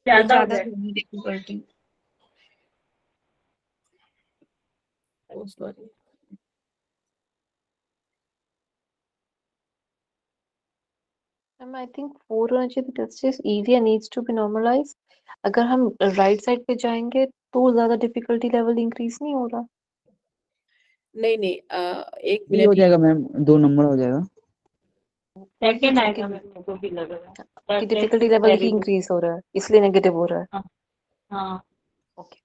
ज्यादा डिफिकल्टी। सॉरी, आई थिंक 4 होना चाहिए। Test is easy and needs to be normalize. अगर हम राइट साइड पे जाएंगे तो ज्यादा डिफिकल्टी लेवल इंक्रीज नहीं हो रहा। नहीं नहीं, एक ये हो मिनट, जाएगा मैम, 2 नंबर हो जाएगा। सेकंड आएगा, मेरे को भी लग रहा है कि डिफिकल्टी लेवल ही इंक्रीज हो रहा है, इसलिए नेगेटिव हो रहा है। हाँ, ओके,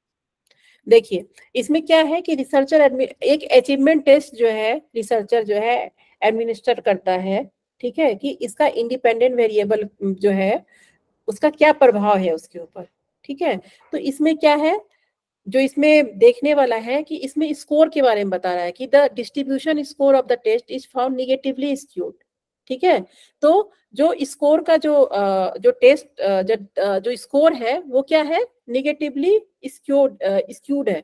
देखिए इसमें क्या है कि रिसर्चर एक अचीवमेंट टेस्ट जो है रिसर्चर जो है एडमिनिस्टर करता है। ठीक है, कि इसका इंडिपेंडेंट वेरिएबल जो है उसका क्या प्रभाव है उसके ऊपर। ठीक है, तो इसमें क्या है जो इसमें देखने वाला है कि इसमें स्कोर के बारे में बता रहा है कि the distribution score of the test is found negatively skewed. ठीक है, तो जो स्कोर का जो टेस्ट जो स्कोर है वो क्या है? निगेटिवली स्क्यूड है।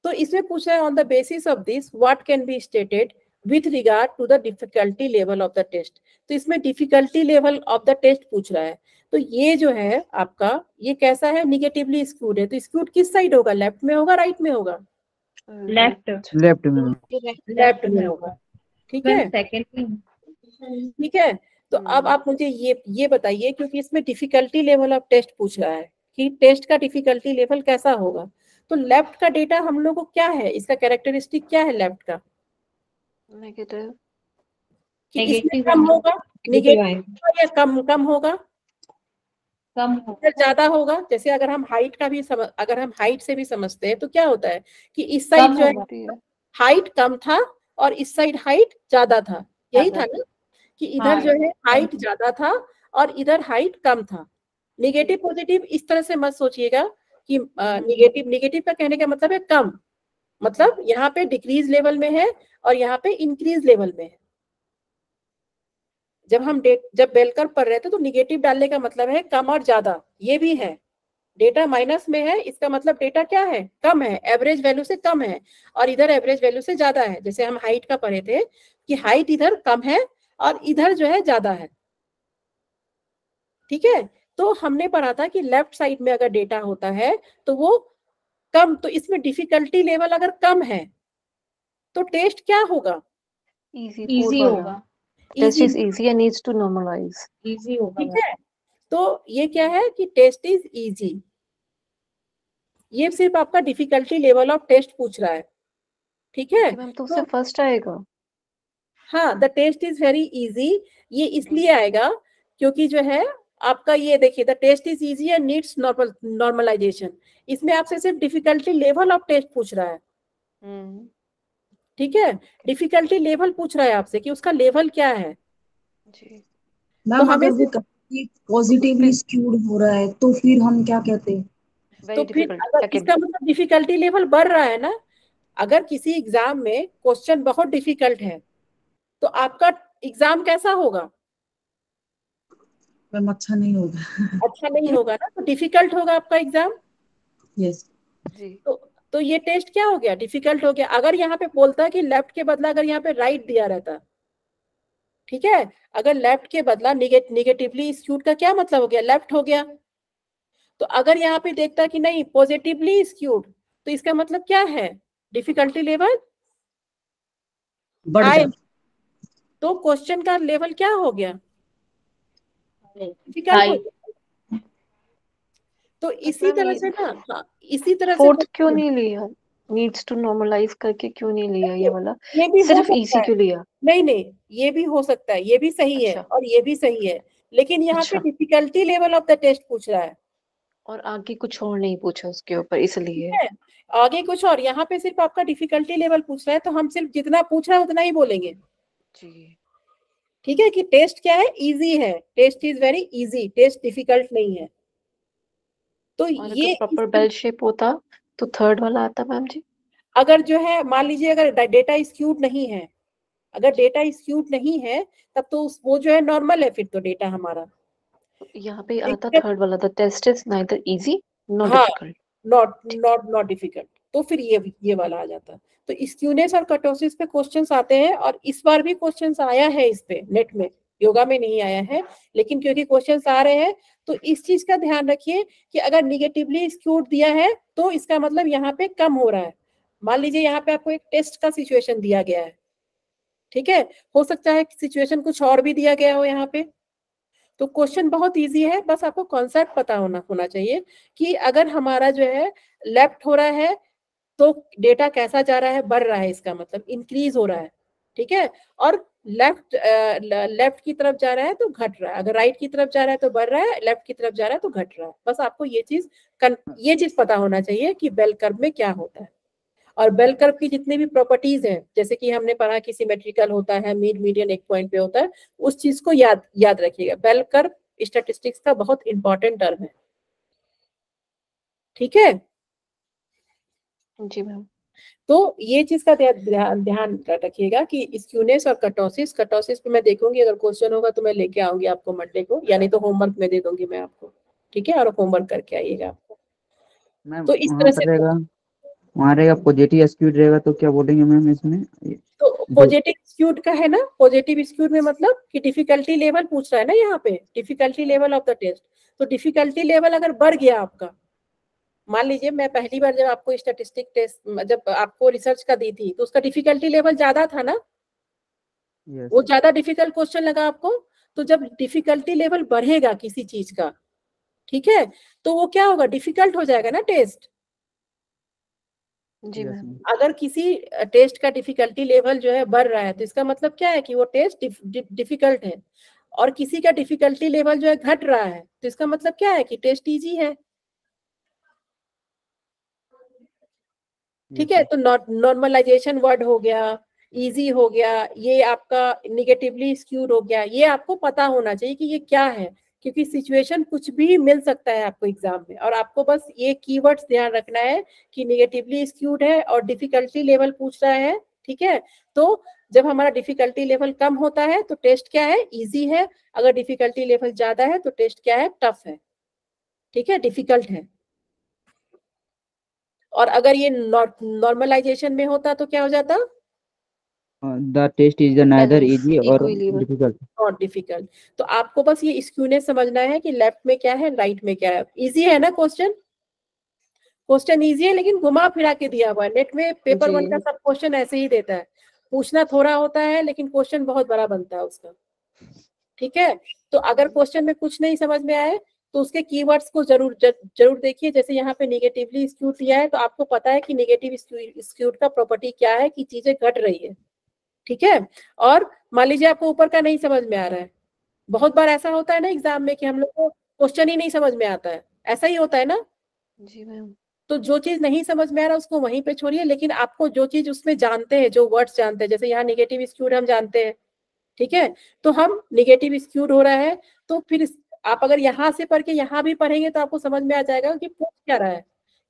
तो इसमें पूछ रहा है on the basis of this what can be stated with regard to the difficulty level of the test. तो इसमें difficulty level of the test पूछ रहा है। तो ये जो है आपका ये कैसा है? निगेटिवली स्क्यूड है। तो स्क्यूड किस साइड होगा? लेफ्ट में होगा, राइट में होगा? लेफ्ट लेफ्ट में होगा। ठीक है, सेकंड। ठीक है, तो अब आप मुझे ये बताइए, क्योंकि इसमें डिफिकल्टी लेवल ऑफ टेस्ट पूछ रहा है कि टेस्ट का डिफिकल्टी लेवल कैसा होगा। तो लेफ्ट का डेटा हम लोग को क्या है, इसका कैरेक्टरिस्टिक क्या है लेफ्ट का? नेगेटिव, कि इसमें कम होगा, निगेटिव या कम होगा? कम होगा, ज्यादा होगा। जैसे अगर हम हाइट का भी अगर हम हाइट से भी समझते हैं तो क्या होता है कि इस साइड जो है हाइट कम था और इस साइड हाइट ज्यादा था। यही था ना कि इधर जो है हाइट ज्यादा था और इधर हाइट कम था। निगेटिव पॉजिटिव इस तरह से मत सोचिएगा कि निगेटिव का कहने का मतलब है कम, मतलब यहाँ पे डिक्रीज लेवल में है और यहाँ पे इंक्रीज लेवल में है। जब बेल कर्व पढ़ रहे थे तो निगेटिव डालने का मतलब है कम और ज्यादा, ये भी है। डेटा माइनस में है, इसका मतलब डेटा क्या है? कम है, एवरेज वैल्यू से कम है, और इधर एवरेज वैल्यू से ज्यादा है। जैसे हम हाइट का पढ़े थे कि हाइट इधर कम है और इधर जो है ज्यादा है। ठीक है, तो हमने पढ़ा था कि लेफ्ट साइड में अगर डेटा होता है तो वो कम, तो इसमें डिफिकल्टी लेवल अगर कम है तो टेस्ट क्या होगा? इजी होगा। Test is easy and needs to normalize. Easy होगा। ठीक है, तो ये क्या है कि टेस्ट इज इजी। ये सिर्फ आपका डिफिकल्टी लेवल ऑफ टेस्ट पूछ रहा है। ठीक है, मैम तो उससे फर्स्ट आएगा। हाँ, the test is very easy, ये इसलिए आएगा क्योंकि जो है आपका ये देखिए the test is easy and needs normalization. इसमें आपसे सिर्फ डिफिकल्टी लेवल ऑफ टेस्ट पूछ रहा है। ठीक है, डिफिकल्टी लेवल पूछ रहा है आपसे कि उसका लेवल क्या है। जी मैम, अगर वो पॉजिटिवली स्क्यूड हो रहा है तो फिर हम क्या कहते हैं? तो फिर अगर इसका मतलब डिफिकल्टी लेवल बढ़ रहा है ना। अगर किसी एग्जाम में क्वेश्चन बहुत डिफिकल्ट है तो आपका एग्जाम कैसा होगा? मैम अच्छा नहीं होगा। अच्छा नहीं होगा ना, तो डिफिकल्ट होगा आपका एग्जाम। यस जी। तो ये टेस्ट क्या हो गया? डिफिकल्ट हो गया। अगर यहाँ पे बोलता कि लेफ्ट के बदला अगर यहाँ पे राइट दिया रहता, ठीक है, अगर लेफ्ट के बदला निगेटिवली स्क्यूड का क्या मतलब हो गया? लेफ्ट हो गया, तो अगर यहाँ पे देखता कि नहीं पॉजिटिवली स्क्यूड, तो इसका मतलब क्या है, डिफिकल्टी लेवल बढ़ हाई, जाता। तो क्वेश्चन का लेवल क्या हो गया, डिफिकल्ट हो हाई। गया। तो इसी मैम तरह ये से ना, हाँ इसी तरह से फोर्थ क्यों नहीं लिया, नीड्स टू नॉर्मलाइज करके क्यों नहीं लिया ये वाला, ये भी हो सिर्फ सकता इसी है, क्यों लिया? नहीं नहीं ये भी हो सकता है, ये भी सही है अच्छा और ये भी सही है, लेकिन यहाँ पे अच्छा, difficulty level of the test पूछ रहा है। और आगे कुछ और नहीं पूछा उसके ऊपर ठीक इसलिए। है, आगे कुछ और, यहाँ पे सिर्फ आपका डिफिकल्टी लेवल पूछ रहा है, तो हम सिर्फ जितना पूछ रहा है उतना ही बोलेंगे। जी। ठीक है, कि टेस्ट क्या है, इजी है, test is very easy, test difficult नहीं है। तो और ये अगर प्रॉपर बेल शेप होता तो थर्ड वाला आता मैम जी? अगर जो है मान लीजिए अगर डेटा स्क्यूड नहीं है, अगर डेटा स्क्यूड नहीं है तब तो वो जो है नॉर्मल है, फिर तो डेटा हमारा यहाँ पे आता दिक्कत, थर्ड वाला, the test is neither easy not हाँ difficult. Not not not difficult, तो फिर ये वाला आ जाता। तो स्क्यूनेस और कर्टोसिस पे क्वेश्चंस आते हैं, और इस बार भी क्वेश्चंस आया है इस पे नेट में, योगा में नहीं आया है, लेकिन क्योंकि क्वेश्चंस आ रहे हैं तो इस चीज का ध्यान रखिए कि अगर निगेटिवली स्क्यूड दिया है तो इसका मतलब यहाँ पे कम हो रहा है। मान लीजिए यहाँ पे आपको एक टेस्ट का सिचुएशन दिया गया है, ठीक है, हो सकता है सिचुएशन कुछ और भी दिया गया हो यहाँ पे, तो क्वेश्चन बहुत इजी है, बस आपको कॉन्सेप्ट पता होना चाहिए कि अगर हमारा जो है लेफ्ट हो रहा है तो डेटा कैसा जा रहा है, बढ़ रहा है, इसका मतलब इंक्रीज हो रहा है, ठीक है, और लेफ्ट की तरफ जा रहा है तो घट रहा है, अगर राइट की तरफ जा रहा है तो बढ़ रहा है, लेफ्ट की तरफ जा रहा है तो घट रहा है। बस आपको ये चीज पता होना चाहिए कि बेल कर्व में क्या होता है, और बेल कर्व की जितनी भी प्रॉपर्टीज हैं, जैसे कि हमने पढ़ा कि सिमेट्रिकल होता है, मीडियन एक पॉइंट पे होता है, उस चीज को याद रखिएगा। बेल कर्व स्टैटिस्टिक्स का बहुत इंपॉर्टेंट टर्म है, ठीक है। जी मैम। तो ये चीज का ध्यान रखिएगा कि स्क्यूनेस और कर्टोसिस पे मैं देखूंगी, अगर क्वेश्चन होगा तो मैं लेके आऊंगी आपको मंडे को, यानी तो होमवर्क में दे दूंगी मैं आपको, ठीक है, और होमवर्क करके आइएगा आपको। मैम तो इस वहाँ तरह पर से, रहेगा, वहाँ रहेगा पॉजिटिव स्क्यूड रहेगा तो क्या बोलेंगे मैम इसमें? तो जो पॉजिटिव स्क्यूड का है ना, पॉजिटिव स्क्यूड में मतलब कि डिफिकल्टी लेवल पूछ रहा है ना यहाँ पे, difficulty level of the test, तो डिफिकल्टी लेवल अगर बढ़ गया आपका, मान लीजिए मैं पहली बार जब आपको स्टैटिस्टिक टेस्ट जब आपको रिसर्च का दी थी तो उसका डिफिकल्टी लेवल ज्यादा था ना, यस वो ज्यादा डिफिकल्ट क्वेश्चन लगा आपको, तो जब डिफिकल्टी लेवल बढ़ेगा किसी चीज का, ठीक है, तो वो क्या होगा, डिफिकल्ट हो जाएगा ना टेस्ट। जी यस मैम। मैम अगर किसी टेस्ट का डिफिकल्टी लेवल जो है बढ़ रहा है तो इसका मतलब क्या है कि वो टेस्ट डिफिकल्ट है, और किसी का डिफिकल्टी लेवल जो है घट रहा है तो इसका मतलब क्या है कि टेस्ट इजी है, ठीक यस है। मैम तो नॉर्मलाइजेशन वर्ड हो गया, इजी हो गया, ये आपका निगेटिवली स्क्यूड हो गया, ये आपको पता होना चाहिए कि ये क्या है, क्योंकि सिचुएशन कुछ भी मिल सकता है आपको एग्जाम में, और आपको बस ये कीवर्ड्स ध्यान रखना है कि निगेटिवली स्क्यूड है और डिफिकल्टी लेवल पूछ रहा है, ठीक है। तो जब हमारा डिफिकल्टी लेवल कम होता है तो टेस्ट क्या है, इजी है, अगर डिफिकल्टी लेवल ज्यादा है तो टेस्ट क्या है, टफ है, ठीक है, डिफिकल्ट है। और अगर ये नॉर्मलाइजेशन में होता तो क्या हो जाता, the test is neither balance easy और इक्विलिब्रियम। डिफिकल्ट। Not difficult. तो आपको बस ये स्क्यूनेस समझना है कि लेफ्ट में क्या है, राइट में क्या है, इजी है ना क्वेश्चन इजी है, लेकिन घुमा फिरा के दिया हुआ है नेट में, पेपर जी। 1 का सब क्वेश्चन ऐसे ही देता है, पूछना थोड़ा होता है लेकिन क्वेश्चन बहुत बड़ा बनता है उसका, ठीक है। तो अगर क्वेश्चन में कुछ नहीं समझ में आए तो उसके कीवर्ड्स को जरूर देखिए, जैसे यहाँ पे निगेटिवली स्क्यूड दिया है तो आपको पता है कि निगेटिव स्क्यूड का प्रॉपर्टी क्या है, कि चीजें घट रही है, ठीक है। और मान लीजिए आपको ऊपर का नहीं समझ में आ रहा है, बहुत बार ऐसा होता है ना एग्जाम में कि हम लोग को क्वेश्चन ही नहीं समझ में आता है, ऐसा ही होता है ना। जी मैम। तो जो चीज नहीं समझ में आ रहा उसको वहीं पे छोड़िए, लेकिन आपको जो चीज उसमें जानते हैं, जो वर्ड्स जानते हैं, जैसे यहाँ निगेटिव स्क्यूड हम जानते हैं, ठीक है, तो हम निगेटिव स्क्यूड हो रहा है तो फिर आप अगर यहाँ से पढ़ के यहाँ भी पढ़ेंगे तो आपको समझ में आ जाएगा कि पूछ क्या रहा है,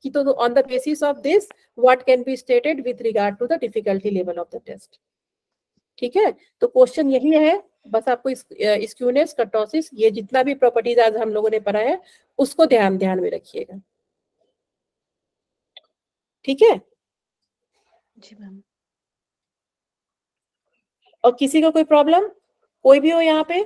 कि तो on the basis of this what can be stated with regard to the difficulty level of the test, ठीक है। तो क्वेश्चन यही है, बस आपको स्क्यूनेस कर्टोसिस ये जितना भी प्रॉपर्टीज आज हम लोगों ने पढ़ा है उसको ध्यान में रखिएगा, ठीक है। जी मैम। और किसी को कोई प्रॉब्लम, कोई भी हो यहाँ पे?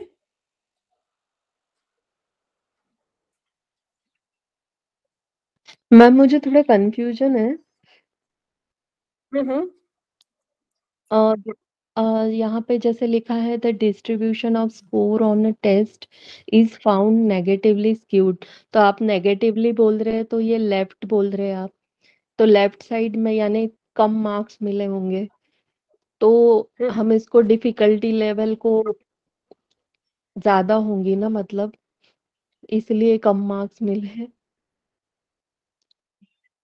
मैम मुझे थोड़ा कंफ्यूजन है। हम्म। यहाँ पे जैसे लिखा है the distribution of score on a test is found negatively skewed. तो आप नेगेटिवली बोल रहे हैं, तो ये लेफ्ट बोल रहे हैं आप, तो लेफ्ट साइड में यानी कम मार्क्स मिले होंगे, तो हम इसको डिफिकल्टी लेवल को ज्यादा होंगी ना, मतलब इसलिए कम मार्क्स मिले हैं।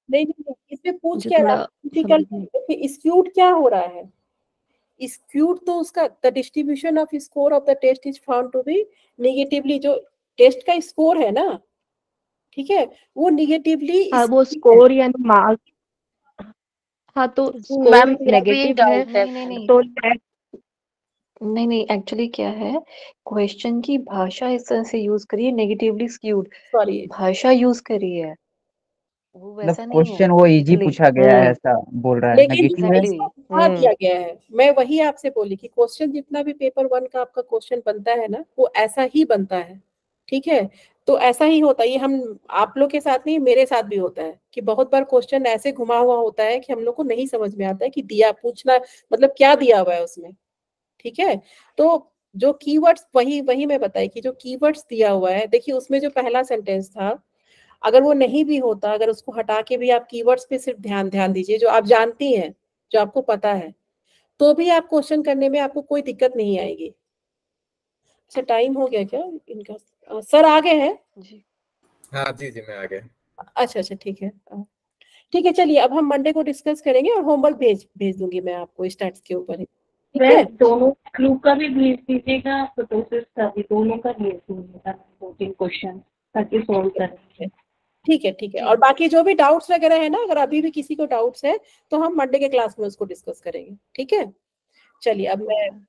नहीं नहीं, इसमें पूछ मुझे क्या रहा थोड़ा है, समझ नहीं। डिफिकल्टी स्क्यूड क्या हो रहा है? स्क्यूड तो उसका the distribution of score of the test is found to be negatively, जो टेस्ट का स्कोर है ना, ठीक है, वो नेगेटिवली हाँ, वो स्कोर यानी मार्क्स। हाँ, तो मैम स्कोर मेरा भी एक नेगेटिव है डाउट है। नहीं तो नहीं नहीं, एक्चुअली क्या है, क्वेश्चन की भाषा इस तरह से यूज करिए, नेगेटिवली स्क्यूड सॉरी। भाषा यूज करी है, वो मतलब वैसा नहीं है क्वेश्चन वो इजी एक्चुअली। पूछा गया है ऐसा बोल रहा है, लेकिन नेगेटिव इसमें है। इसको एग्जैक्टली। बढ़ा दिया गया है, मैं वही आपसे बोली कि क्वेश्चन जितना भी पेपर 1 का आपका क्वेश्चन बनता है ना, वो ऐसा ही बनता है, ठीक है। तो ऐसा ही होता है, ये हम आप लोग के साथ नहीं, मेरे साथ भी होता है कि बहुत बार क्वेश्चन ऐसे घुमा हुआ होता है कि हम लोग को नहीं समझ में आता है कि दिया पूछना मतलब क्या दिया हुआ है उसमें, ठीक है। तो जो कीवर्ड्स, वही वही मैं बताई कि जो कीवर्ड्स दिया हुआ है, देखिए उसमें जो पहला सेंटेंस था, अगर वो नहीं भी होता, अगर उसको हटा के भी आप कीवर्ड्स पे सिर्फ ध्यान ध्यान दीजिए, जो आप जानती हैं, जो आपको पता है, तो भी आप क्वेश्चन करने में आपको कोई दिक्कत नहीं आएगी। अच्छा, टाइम हो गया क्या इनका? सर आ गए हैं? जी हाँ जी जी, मैं आ गया। अच्छा अच्छा, ठीक है। ठीक है, चलिए अब हम मंडे को डिस्कस करेंगे और होमवर्क भेज भेज दूंगी मैं आपको स्टैट्स के ऊपर ही, ठीक है। वह दोनों क्लू का भी भेज दीजिएगा, प्रोसेस का भी, दोनों का भेज दीजिएगा 2-3 क्वेश्चन ताकि सॉल्व करेंगे। ठीक है ठीक है, जी और बाकी जो भी डाउट्स वगैरह है ना, अगर अभी भी किसी को डाउट्स है तो हम मंडे के क्लास में उसको डिस्कस करेंगे, ठीक है। चलिए अब ओके मैं मैम।